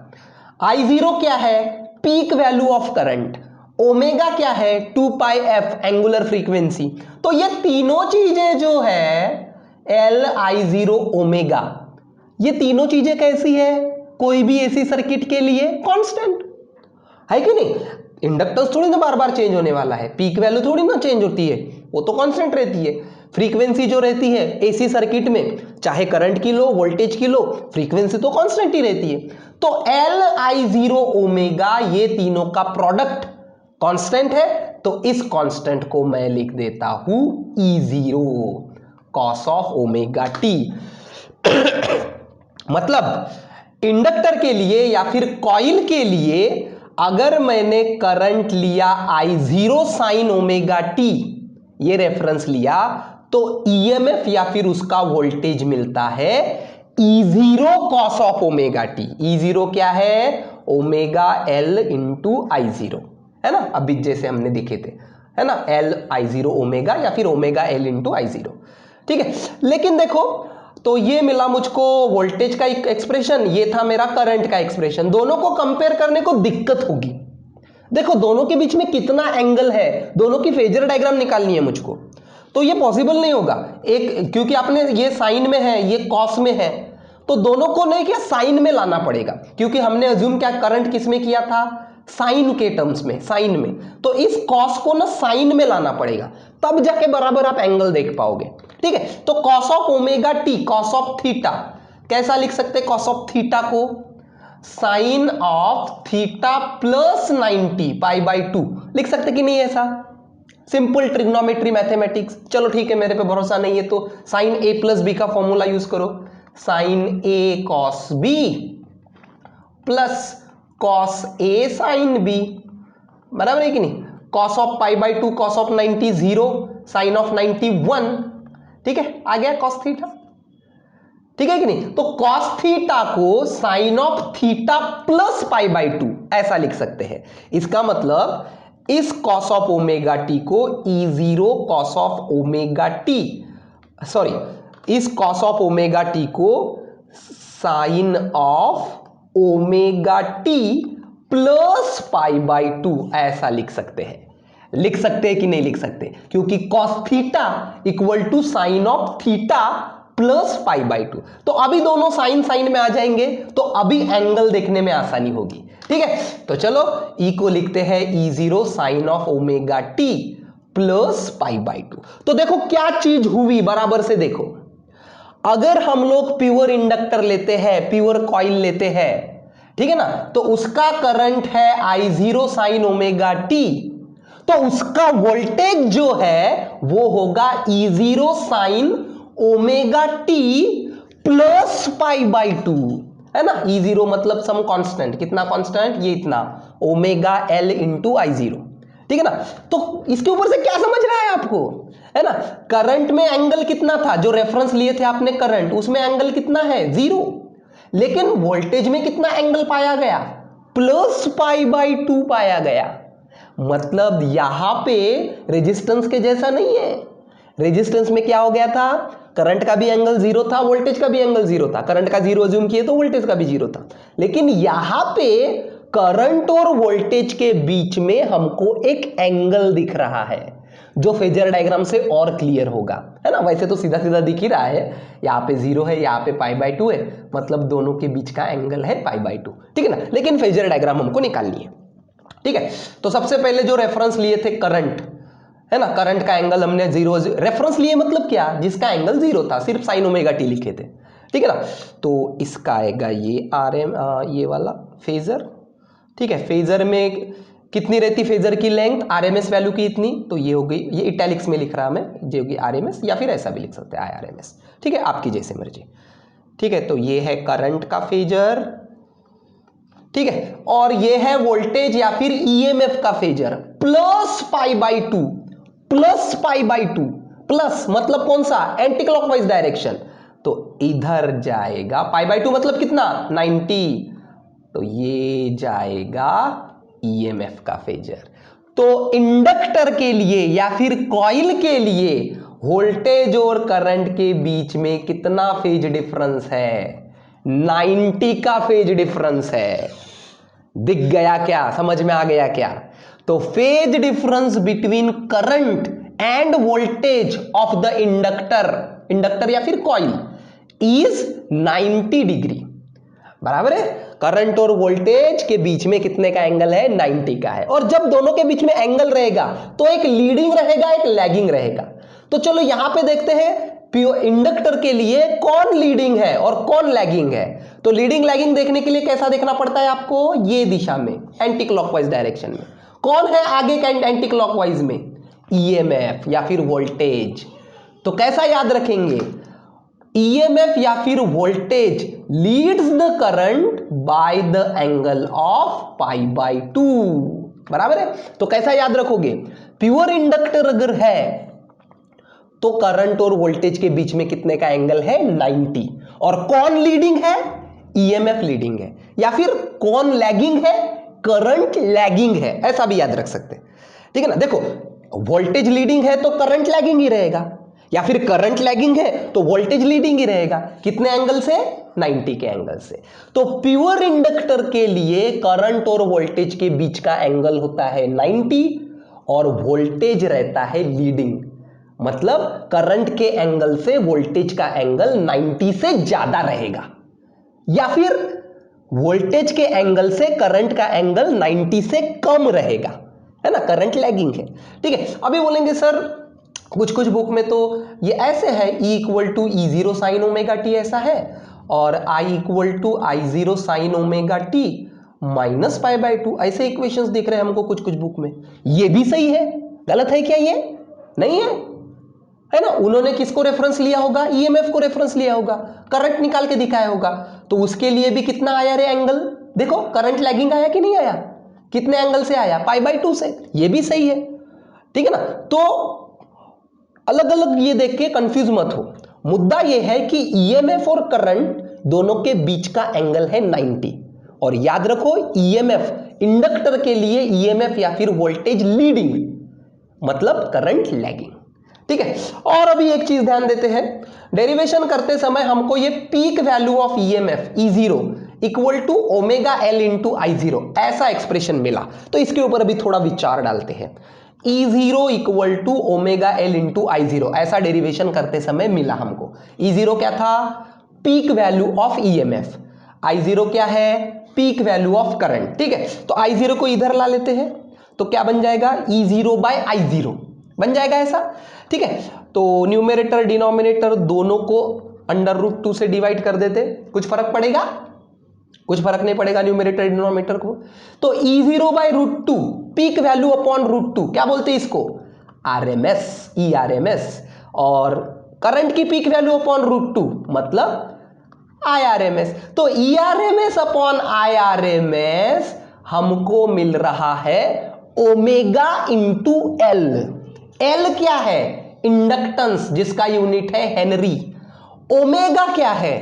I0 क्या है, peak value of current, omega क्या है, 2 पाई एफ एंगुलर फ्रीक्वेंसी। तो ये तीनों चीजें जो है एल I0 ओमेगा, ये तीनों चीजें कैसी है, कोई भी एसी सर्किट के लिए कांस्टेंट है कि नहीं। इंडक्टेंस थोड़ी ना बार बार चेंज होने वाला है, पीक वैल्यू थोड़ी ना चेंज होती है, वो तो कांस्टेंट रहती है। फ्रीक्वेंसी जो रहती है एसी सर्किट में, चाहे करंट की लो वोल्टेज की लो, फ्रीक्वेंसी तो कांस्टेंट ही रहती है। तो एल I0 ओमेगा, ये तीनों का प्रोडक्ट कांस्टेंट है, तो इस कांस्टेंट को मैं लिख देता हूं E0 cos of omega T. मतलब इंडक्टर के लिए या फिर कॉइल के लिए अगर मैंने करंट लिया I0 साइन ओमेगा टी, ये रेफरेंस लिया, तो ईएमएफ या फिर उसका वोल्टेज मिलता है E0 cos of omega T. E0 क्या है, ओमेगा एल इंटू I0, है ना, अभी जैसे हमने देखे थे, है ना, एल I0 ओमेगा या फिर ओमेगा एल इंटू I0। ठीक है, लेकिन देखो, तो ये मिला मुझको वोल्टेज का एक एक्सप्रेशन, ये था मेरा करंट का एक्सप्रेशन, दोनों को कंपेयर करने को दिक्कत होगी। देखो दोनों के बीच में कितना एंगल है, दोनों की फेजर डायग्राम निकालनी है मुझको, तो ये पॉसिबल नहीं होगा। एक, क्योंकि आपने ये साइन में है, ये कॉस में है, तो दोनों को नहीं क्या साइन में लाना पड़ेगा, क्योंकि हमने अज्यूम क्या करंट किस में किया था, साइन के टर्म्स में, साइन में। तो इस कॉस को ना साइन में लाना पड़ेगा, तब जाके बराबर आप एंगल देख पाओगे। ठीक है, तो cos of omega t, cos of theta कैसा लिख सकते हैं, कॉस ऑफ थीटा को sine of theta plus 90 pi by 2 लिख सकते कि नहीं, ऐसा सिंपल ट्रिग्नोमेट्री मैथमेटिक्स। चलो ठीक है, मेरे पे भरोसा नहीं है तो साइन ए प्लस बी का फॉर्मूला यूज करो, sine A cos B plus cos A sine B, बराबर है कि नहीं। Cos of pi by 2 cos of 90 0, sine of 90 1। ठीक है, आ गया कॉस थीटा, ठीक है कि नहीं। तो कॉस थीटा को sine of theta plus pi by 2 ऐसा लिख सकते हैं। इसका मतलब इस कॉस ऑफ ओमेगा टी को E0 cos of omega t, sorry, इस कॉस ऑफ ओमेगा टी को sine of omega t plus pi by 2 ऐसा लिख सकते हैं। लिख सकते हैं कि नहीं लिख सकते, क्योंकि cos theta equal to sine of theta plus pi by 2। तो अभी दोनों साइन साइन में आ जाएंगे, तो अभी एंगल देखने में आसानी होगी। ठीक है, तो चलो E को लिखते हैं E0 sine of omega t plus pi by 2। तो देखो क्या चीज हुई, बराबर से देखो, अगर हम लोग प्योर इंडक्टर लेते हैं, प्योर कॉइल लेते हैं, ठीक है ना, तो उसका करंट है I0 साइन ओमेगा टी, तो उसका वोल्टेज जो है वो होगा E0 sine omega t plus pi by 2। है ना। E0 मतलब सम कांस्टेंट, कितना कांस्टेंट, ये इतना ओमेगा L इंटू I0, ठीक है ना। तो इसके ऊपर से क्या समझ रहा है आपको, है ना। करंट में एंगल कितना था, जो रेफरेंस लिए थे आपने करंट, उसमें एंगल कितना है 0, लेकिन वोल्टेज में कितना एंगल पाया गया, प्लस π/2 पाया गया। मतलब यहां पे रेजिस्टेंस के जैसा नहीं है। रेजिस्टेंस में क्या हो गया था, करंट का भी एंगल 0 था, वोल्टेज का भी एंगल 0 था, करंट का 0 अज्यूम किए तो वोल्टेज का भी 0 था। लेकिन यहां पे करंट और वोल्टेज के बीच में हमको एक एंगल दिख रहा है, जो फेजर डायग्राम से और क्लियर होगा, है ना। वैसे तो सीधा सीधा दिख ही रहा है, यहाँ पे 0 है, यहाँ पे π/2 है, मतलब दोनों के बीच का एंगल है π/2, ठीक है ना। लेकिन फेजर डायग्राम हमको निकालनी है, ठीक है। तो सबसे पहले जो रेफरेंस लिए थे करंट, है ना, करंट का एंगल हमने 0 रेफरेंस लिए, मतलब क्या, जिसका एंगल 0 था, सिर्फ sin ωt लिखे थे, ठीक है ना। तो इसका आएगा ये RM, ये वाला फेजर, ठीक है। फेजर में कितनी रहती फेजर की लेंथ, RMS वैल्यू की इतनी, तो ये हो गई, ये इटैलिक्स में लिख रहा मैं, ये होगी RMS, या फिर ऐसा भी लिख सकते हैं IRMS, ठीक है, आपकी जैसे मर्जी, ठीक है। तो ये है करंट का फेजर, ठीक है। और ये है वोल्टेज या फिर EMF का फेजर, प्लस π/2, प्लस π/2, प्लस मतलब कौन सा, एंटी क्लॉकवाइज डायरेक्शन, तो इधर जाएगा π/2 मतलब कितना 90, तो ये जाएगा EMF का फेजर। तो इंडक्टर के लिए या फिर कॉइल के लिए वोल्टेज और करंट के बीच में कितना फेज डिफरेंस है, 90 का फेज डिफरेंस है। दिख गया क्या, समझ में आ गया क्या। तो phase difference between current end voltage of the inductor या फिर कॉइल इज 90 डिग्री, बराबर है। करंट और वोल्टेज के बीच में कितने का एंगल है, 90 का है। और जब दोनों के बीच में एंगल रहेगा तो एक लीडिंग रहेगा, एक लैगिंग रहेगा। तो चलो यहां पे देखते हैं इंडक्टर के लिए कौन लीडिंग है और कौन लैगिंग है। तो लीडिंग लैगिंग देखने के लिए कैसा देखना पड़ता है आपको, ये दिशा में, एंटी क्लॉकवाइज डायरेक्शन में। कौन है आगे का एंटी क्लॉकवाइज में, EMF या फिर वोल्टेज। तो कैसा याद रखेंगे, EMF या फिर voltage leads the current by the angle of π/2, बराबर है। तो कैसा याद रखोगे, प्योर इंडक्टर अगर है तो करंट और वोल्टेज के बीच में कितने का एंगल है, 90। और कौन लीडिंग है, EMF लीडिंग है, या फिर कौन लैगिंग है, करंट लैगिंग है, ऐसा भी याद रख सकते हैं, ठीक है ना। देखो वोल्टेज लीडिंग है तो करंट लैगिंग ही रहेगा, या फिर करंट लैगिंग है तो वोल्टेज लीडिंग ही रहेगा। कितने एंगल से, 90 के एंगल से। तो प्योर इंडक्टर के लिए करंट और वोल्टेज के बीच का एंगल होता है 90 और वोल्टेज रहता है लीडिंग, मतलब करंट के एंगल से वोल्टेज का एंगल 90 से ज्यादा रहेगा, या फिर वोल्टेज के एंगल से करंट का एंगल 90 से कम रहेगा, है ना, करंट लैगिंग है, ठीक है। अभी बोलेंगे सर कुछ कुछ बुक में तो ये ऐसे है, E = E0 sin ωt ऐसा है, और I = I0 sin ωt minus π/2, ऐसे इक्वेशंस दिख रहे हैं हमको कुछ कुछ बुक में। ये भी सही है, गलत है क्या, ये नहीं है ना। उन्होंने किसको रेफरेंस लिया होगा, EMF को रेफरेंस लिया होगा, करंट निकाल के दिखाया होगा, तो उसके लिए भी कितना आया रे एंगल, देखो करंट लैगिंग आया कि नहीं आया, कितने एंगल से आया, π/2 से, ये भी सही है, ठीक है ना। तो अलग अलग ये देख के कंफ्यूज मत हो, मुद्दा ये है कि EMF और करंट दोनों के बीच का एंगल है 90, और याद रखो EMF इंडक्टर के लिए EMF या फिर वोल्टेज लीडिंग, मतलब करंट लैगिंग, ठीक है। और अभी एक चीज ध्यान देते हैं, डेरिवेशन करते समय हमको ये peak value of EMF E0 = ωL × I0 ऐसा एक्सप्रेशन मिला। तो इसके ऊपर अभी थोड़ा विचार डालते हैं। E0 = ωL × I0 ऐसा डेरिवेशन करते समय मिला हमको। E0 क्या था, peak value of EMF, I0 क्या है, पीक वैल्यू ऑफ करंट, ठीक है। तो I0 को इधर ला लेते हैं, तो क्या बन जाएगा, E0/I0 बन जाएगा ऐसा, ठीक है। तो न्यूमरेटर डिनोमिनेटर दोनों को √2 से डिवाइड कर देते, कुछ फर्क पड़ेगा, कुछ फर्क नहीं पड़ेगा न्यूमरेटर डिनोमिनेटर को। तो E0/√2 पीक वैल्यू अपॉन √2 क्या बोलते हैं इसको, RMS, ERMS, और करंट की पीक वैल्यू अपॉन √2 मतलब IRMS। तो ERMS अपॉन IRMS हमको मिल रहा है ओमेगा इंटू एल। एल क्या है? इंडक्टेंस, जिसका यूनिट है हेनरी। ओमेगा क्या है?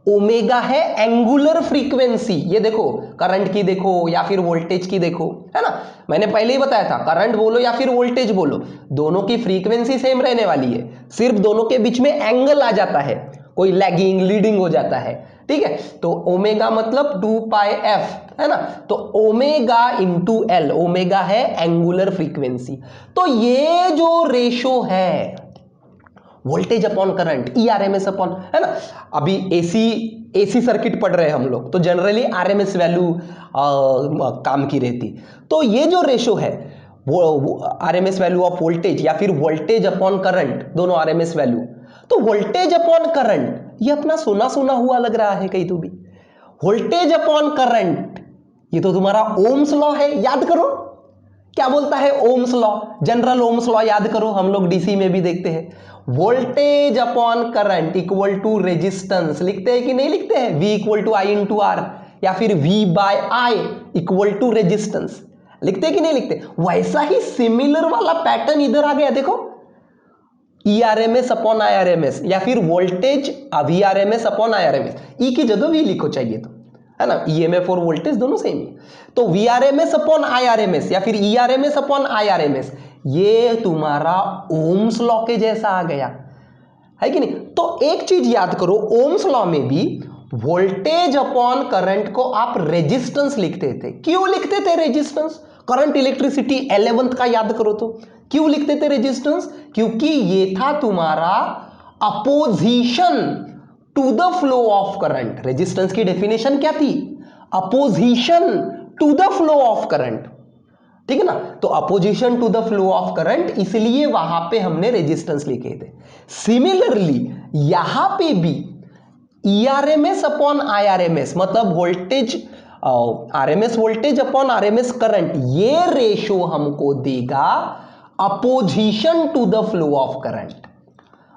ओमेगा है एंगुलर फ्रीक्वेंसी। ये देखो, करंट की देखो या फिर वोल्टेज की देखो, है ना। मैंने पहले ही बताया था, करंट बोलो या फिर वोल्टेज बोलो, दोनों की फ्रीक्वेंसी सेम रहने वाली है, सिर्फ दोनों के बीच में एंगल आ जाता है, कोई लैगिंग लीडिंग हो जाता है, ठीक है। तो ओमेगा मतलब 2 पाई एफ, है ना। तो ओमेगा इंटू एल, ओमेगा है एंगुलर फ्रीक्वेंसी। तो ये जो रेशो है voltage upon current, ERMS upon, है ना। अभी एसी सर्किट पढ़ रहे हैं हम लोग, तो जनरली RMS वैल्यू काम की रहती। तो ये जो रेशो है वो RMS वैल्यू ऑफ वोल्टेज या फिर वोल्टेज अपॉन करंट, दोनों RMS वैल्यू। तो वोल्टेज अपॉन करंट ये अपना सुना सुना हुआ लग रहा है कहीं तो भी। वोल्टेज अपॉन करंट ये तो तुम्हारा ओम्स लॉ है, याद करो क्या बोलता है Ohm's law, general Ohm's law याद करो, हम लोग डीसी में भी देखते हैं। Voltage upon current equal to resistance, लिखते हैं कि नहीं लिखते हैं? V equal to I into R, या फिर V by I equal to resistance, लिखते हैं कि नहीं लिखते? वैसा ही सिमिलर वाला पैटर्न इधर आ गया, देखो ERMS अपॉन IRMS या फिर वोल्टेज VRMS अपॉन IRMS। ई की जगह V लिखो चाहिए तो, है ना। EMF और वोल्टेज दोनों सेम है। तो VRMS अपॉन IRMS या फिर ERMS अपॉन IRMS, ये तुम्हारा ओम्स लॉ के जैसा आ गया, है कि नहीं। तो एक चीज याद करो, ओम्स लॉ में भी वोल्टेज अपॉन करंट को आप रेजिस्टेंस लिखते थे। क्यों लिखते थे रेजिस्टेंस? करंट इलेक्ट्रिसिटी 11th का याद करो तो क्यों लिखते थे रेजिस्टेंस? क्योंकि ये था तुम्हारा opposition to the flow of current. Resistance की डेफिनेशन क्या थी? Opposition to the flow of current, ठीक है ना। तो opposition to the flow of current, इसलिए वहां पे हमने रेजिस्टेंस लिखे थे। सिमिलरली यहां पे भी ERMS अपॉन IRMS मतलब voltage RMS voltage upon RMS current, ये रेशो हमको देगा opposition to the flow of current.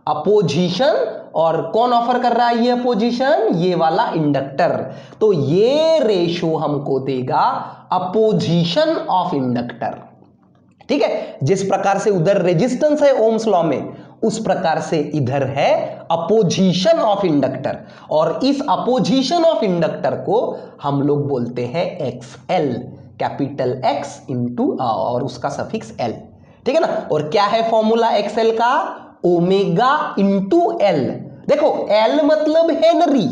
Opposition, और कौन ऑफर कर रहा है ये अपोजिशन? ये वाला इंडक्टर। तो ये रेशो हमको देगा अपोजिशन ऑफ इंडक्टर, ठीक है। जिस प्रकार से उधर रेजिस्टेंस है ओम्स लॉ में, उस प्रकार से इधर है अपोजिशन ऑफ इंडक्टर, और इस अपोजिशन ऑफ इंडक्टर को हम लोग बोलते हैं XL, कैपिटल X इंटू और उसका सफिक्स L, ठीक है ना। और क्या है फॉर्मूला XL का? Omega into L। देखो L मतलब हेनरी,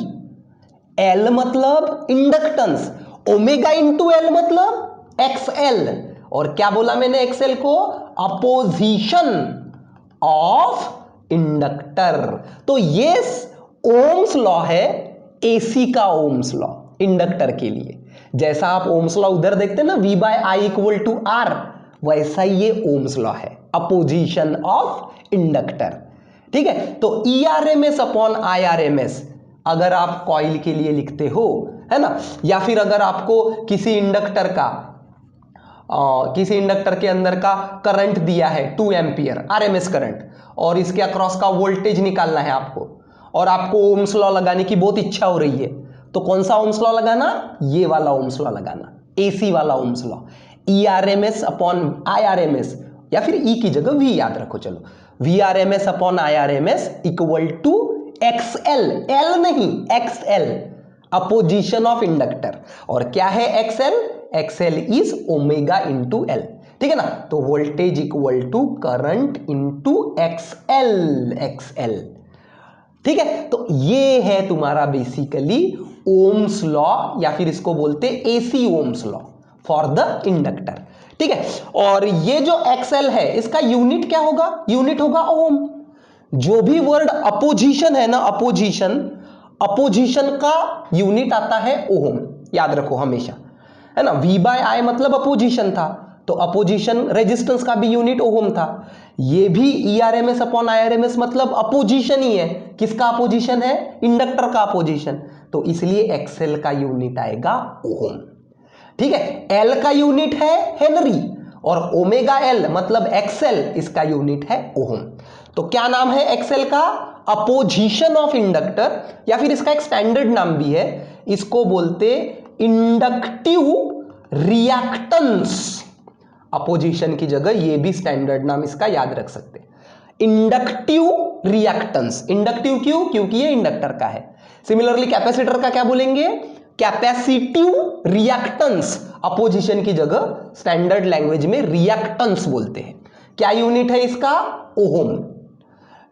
L मतलब इंडक्टेंस, ओमेगा इंटू L मतलब XL। और क्या बोला मैंने XL को? Opposition of inductor. तो ये ओम्स लॉ है, AC का ओम्स लॉ इंडक्टर के लिए। जैसा आप ओम्स लॉ उधर देखते हैं ना, V by I equal to R, वैसा ये ओम्स लॉ है, अपोजिशन ऑफ इंडक्टर, ठीक है। तो ERMS अपॉन IRMS अगर आप कॉइल के लिए लिखते हो, है ना, या फिर अगर आपको किसी इंडक्टर के अंदर का करंट दिया है 2 एम्पियर RMS करंट, और इसके अक्रॉस का वोल्टेज निकालना है आपको, और आपको ओम्स लॉ लगाने की बहुत इच्छा हो रही है, तो कौन सा ओम्स लॉ लगाना? ये वाला ओम्स लॉ लगाना, AC वाला Ohm's law. ERMS upon IRMS या फिर E की जगह V याद रखो, चलो VRMS upon IRMS equal to XL, L नहीं XL, अपोजिशन ऑफ इंडक्टर। और क्या है XL? XL is omega into L, ठीक है ना। तो voltage equal to current into XL, ठीक है। तो ये है तुम्हारा बेसिकली ओम्स लॉ, या फिर इसको बोलते AC Ohm's law for the inductor, ठीक है। और ये जो XL है इसका यूनिट क्या होगा? यूनिट होगा ओम। जो भी वर्ड अपोजिशन है ना, अपोजिशन का यूनिट आता है ओम, याद रखो हमेशा, है ना। V बाय आई मतलब अपोजिशन था, तो अपोजिशन रेजिस्टेंस का भी यूनिट ओम था। ये भी ERMS अपॉन IRMS मतलब अपोजिशन ही है। किसका अपोजिशन है? इंडक्टर का अपोजिशन। तो इसलिए XL का यूनिट आएगा ओम, ठीक है। L का यूनिट है हेनरी, और ओमेगा L मतलब XL, इसका यूनिट है ओम। तो क्या नाम है एक्सएल का? अपोजिशन ऑफ इंडक्टर, या फिर इसका एक स्टैंडर्ड नाम भी है, इसको बोलते इंडक्टिव रिएक्टेंस। अपोजिशन की जगह ये भी स्टैंडर्ड नाम इसका याद रख सकते हैं, इंडक्टिव रिएक्टेंस। इंडक्टिव क्यों? क्योंकि ये इंडक्टर का है। सिमिलरली कैपेसिटर का क्या बोलेंगे? Capacitive reactance. अपोजिशन की जगह स्टैंडर्ड लैंग्वेज में रिएक्टेंस बोलते हैं। क्या यूनिट है इसका? ओम,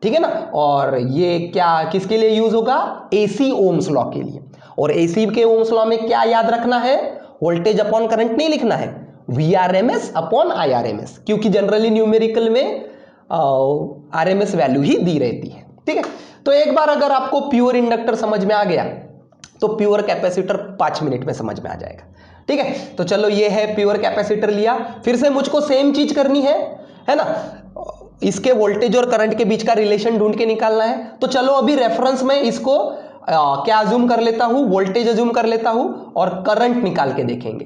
ठीक है ना। और ये क्या किसके लिए यूज होगा? एसी ओम्स लॉ के लिए। और एसी के ओम्स लॉ में क्या याद रखना है? वोल्टेज अपॉन करंट नहीं लिखना है, वीआरएमएस अपॉन आईआरएमएस, क्योंकि जनरली न्यूमेरिकल में आरएमएस वैल्यू ही दी रहती है, ठीक है। तो एक बार अगर आपको प्योर इंडक्टर समझ में आ गया तो प्योर कैपेसिटर 5 मिनट में समझ में आ जाएगा, ठीक है। तो चलो ये है प्योर कैपेसिटर लिया, फिर से मुझको सेम चीज करनी है ना। इसके वोल्टेज और करंट के बीच का रिलेशन ढूंढ के निकालना है। तो चलो अभी रेफरेंस में इसको क्या अज्यूम कर लेता हूं? वोल्टेज अज्यूम कर लेता हूं और करंट निकाल के देखेंगे,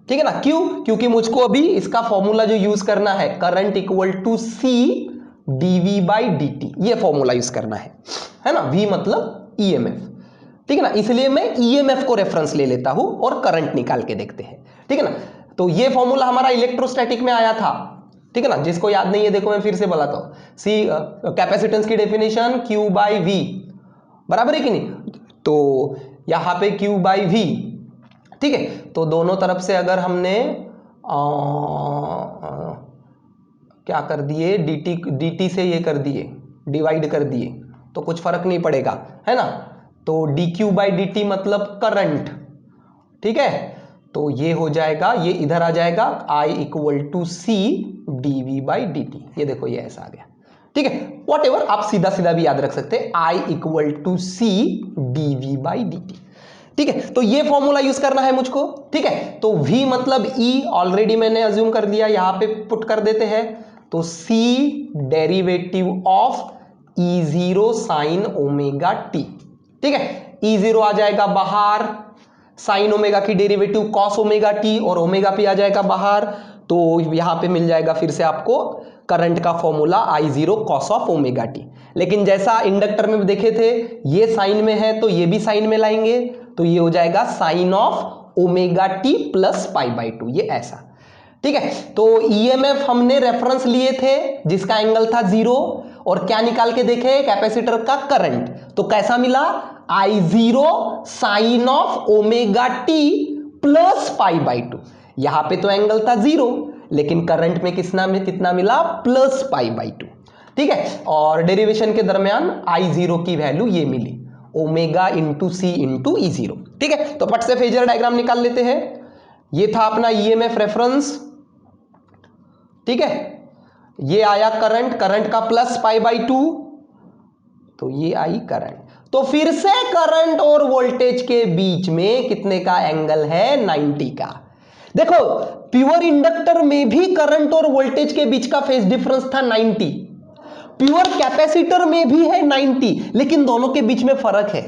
ठीक है ना। क्यों? क्योंकि मुझको अभी इसका फॉर्मूला जो यूज करना है, current equal to C DV by d, ये फॉर्मूला यूज करना है ना। वी मतलब ईएमएफ, ठीक है ना। इसलिए मैं ईएमएफ को रेफरेंस ले लेता हूं और करंट निकाल के देखते हैं, ठीक है ना। तो ये फॉर्मूला हमारा इलेक्ट्रोस्टैटिक में आया था, ठीक है ना। जिसको याद नहीं है देखो मैं फिर से बोलाता हूं। सी कैपेसिटेंस की डेफिनेशन क्यू बाई वी, बराबर है कि नहीं? तो यहां पे क्यू बाई वी, ठीक है। तो दोनों तरफ से अगर हमने क्या कर दिए, dt से ये कर दिए, डिवाइड कर दिए, तो कुछ फर्क नहीं पड़ेगा, है ना। तो dq बाई dt मतलब करंट, ठीक है। तो ये हो जाएगा, ये इधर आ जाएगा, I equal to C dv by dt। ये देखो ये ऐसा आ गया, ठीक है। वॉट एवर, आप सीधा सीधा भी याद रख सकते हैं, I equal to C dv by dt, ठीक है। तो ये फॉर्मूला यूज करना है मुझको, ठीक है। तो v मतलब e ऑलरेडी मैंने अज्यूम कर दिया, यहां पे पुट कर देते हैं। तो c derivative of E0 sine omega t, ठीक है। E0 आ जाएगा बाहर, साइन ओमेगा की डेरिवेटिव कॉस ओमेगा टी, और ओमेगा पी आ जाएगा बाहर। तो यहां पे मिल जाएगा फिर से आपको करंट का formula I0 cos of omega T. लेकिन जैसा इंडक्टर में देखे थे, ये साइन में है तो ये भी साइन में लाएंगे, तो ये हो जाएगा sine of omega t plus pi by 2, ये ऐसा, ठीक है। तो ईएमएफ हमने रेफरेंस लिए थे जिसका एंगल था 0, और क्या निकाल के देखे? कैपेसिटर का करंट। तो कैसा मिला? I0 sine of omega t plus pi by 2। यहां पे तो एंगल था 0, लेकिन करंट में कितना मिला? प्लस पाई बाई 2, ठीक है। और डेरिवेशन के दरमियान I0 की वैल्यू ये मिली, ओमेगा इंटू सी इंटू E0, ठीक है। तो पट से फेजर डायग्राम निकाल लेते हैं। ये था अपना ईएमएफ रेफरेंस, ठीक है। ये आया करंट, करंट का प्लस पाई बाई 2, तो ये आई करंट। तो फिर से करंट और वोल्टेज के बीच में कितने का एंगल है? 90 का। देखो प्योर इंडक्टर में भी करंट और वोल्टेज के बीच का फेज डिफरेंस था 90, प्योर कैपेसिटर में भी है 90, लेकिन दोनों के बीच में फर्क है।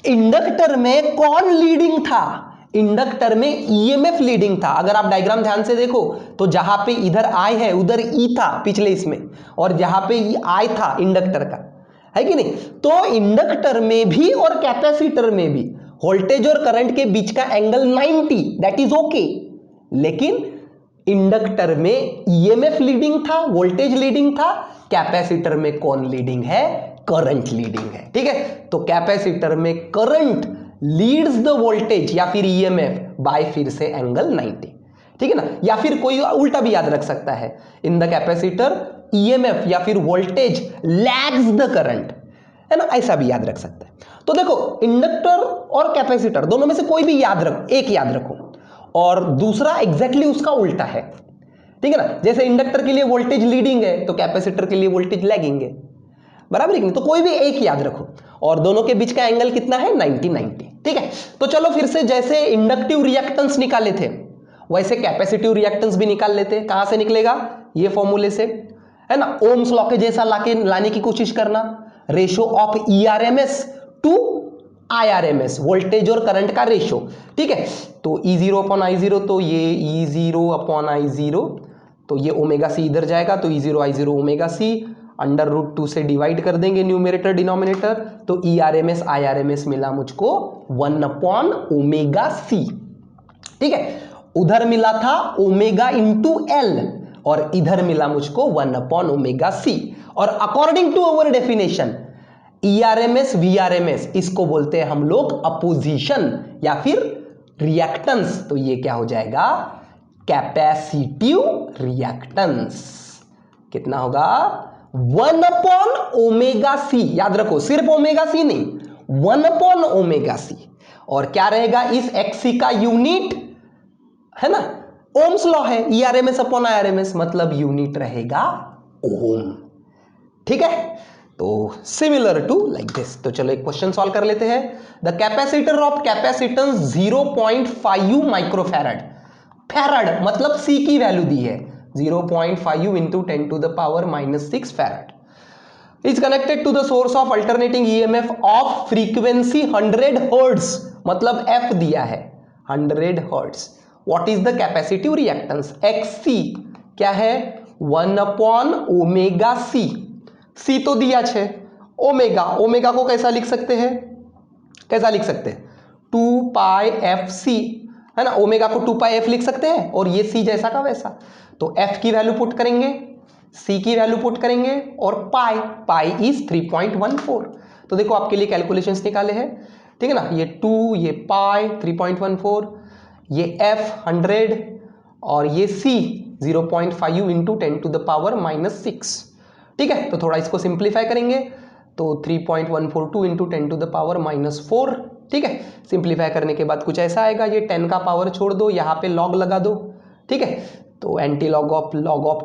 इंडक्टर में कौन लीडिंग था? इंडक्टर में ईएमएफ लीडिंग था। अगर आप डायग्राम ध्यान से देखो तो जहां पे इधर आई है उधर ई था पिछले इसमें, और जहां पे आई था इंडक्टर का, है कि नहीं? तो इंडक्टर में भी और कैपेसिटर में भी वोल्टेज और करंट के बीच का एंगल 90, दैट इज ओके। लेकिन इंडक्टर में ईएमएफ लीडिंग था, वोल्टेज लीडिंग था, कैपेसिटर में कौन लीडिंग है? करंट लीडिंग है, ठीक है। तो कैपेसिटर में करंट लीड्स द वोल्टेज या फिर ईएमएफ बाय फिर से एंगल 90, ठीक है ना। या फिर कोई उल्टा भी याद रख सकता है, इन द कैपेसिटर ईएमएफ या फिर वोल्टेज लैग्स द करंट, है ना, ऐसा भी याद रख सकता है। तो देखो इंडक्टर और कैपेसिटर दोनों में से कोई भी याद रखो, एक याद रखो, और दूसरा एग्जैक्टली उसका उल्टा है, ठीक है ना। जैसे इंडक्टर के लिए वोल्टेज लीडिंग है तो कैपेसिटर के लिए वोल्टेज लैगिंग है, बराबर है कि नहीं? तो कोई भी एक याद रखो, और दोनों के बीच का एंगल कितना है? 90, ठीक है। तो चलो फिर से जैसे इंडक्टिव रिएक्टेंस निकाले थे वैसे कैपेसिटिव रिएक्टेंस भी निकाल लेते हैं। कहां से निकलेगा? ये फॉर्मूले से, है ना। ओम्स लॉ के जैसा लाने की कोशिश करना, ratio of ERMS to IRMS, voltage और करंट का रेशो, ठीक है। तो E0 अपॉन I0, तो ये E0 अपॉन I0, तो ये ओमेगा सी इधर जाएगा, तो E0 I0 omega C, under root 2 से डिवाइड कर देंगे न्यूमरेटर डिनोमिनेटर, तो ERMS IRMS मिला मुझको 1/ω/c। ठीक है, उधर मिला था ओमेगा इंटू एल और इधर मिला मुझको 1/ω/c। और according to our definition ERMS VRMS इसको बोलते हैं हम लोग अपोजिशन या फिर रिएक्टेंस। तो ये क्या हो जाएगा, कैपेसिटिव रिएक्टेंस। कितना होगा, 1/ω/c। याद रखो सिर्फ ω/c नहीं, 1/ω/c। और क्या रहेगा इस XC का यूनिट, है ना, ओम्स लॉ है, ERMS/IRMS मतलब यूनिट रहेगा ओम। ठीक है, तो सिमिलर टू लाइक दिस। तो चलो एक क्वेश्चन सॉल्व कर लेते हैं। The capacitor of capacitance 0.5 microfarad, farad मतलब C की वैल्यू दी है 0.5 into 10⁻⁻6 farad is connected to the source of alternating EMF of frequency 100 hertz, मतलब F दिया है 100 hertz. What is the capacitive reactance, XC क्या है 1/ω/c। C तो दिया है, ओमेगा को कैसा लिख सकते हैं, कैसा लिख सकते हैं 2πfc, है ना, ओमेगा को 2πf लिख सकते हैं और ये C जैसा का वैसा। तो F की वैल्यू पुट करेंगे, C की वैल्यू पुट करेंगे और पाई इज 3.14। तो देखो आपके लिए कैलकुलेशंस निकाले हैं, ठीक है ना, ये 2, ये पाई 3.14, ये F 100 और ये C 0.5 इंटू 10⁻⁻6। ठीक है, तो थोड़ा इसको सिंप्लीफाई करेंगे तो 3.142 इंटू 10⁻⁻4। ठीक है, सिंप्लीफाई करने के बाद कुछ ऐसा आएगा, ये 10 का पावर छोड़ दो, यहाँ पे लॉग लगा दो। ठीक है, तो anti log of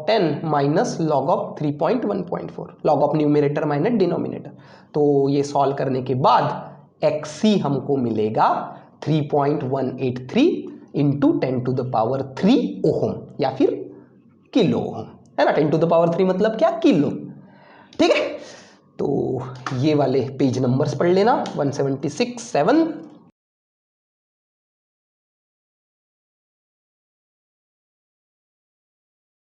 10 minus log of 3.1.4, log of numerator minus denominator. तो ये सॉल्व करने के बाद XC हमको मिलेगा 3.183 इंटू 10⁻³ ओम या फिर किलो ओम, है ना, 10⁻³ मतलब क्या, किलो। ठीक है, तो ये वाले पेज नंबर्स पढ़ लेना 176, 7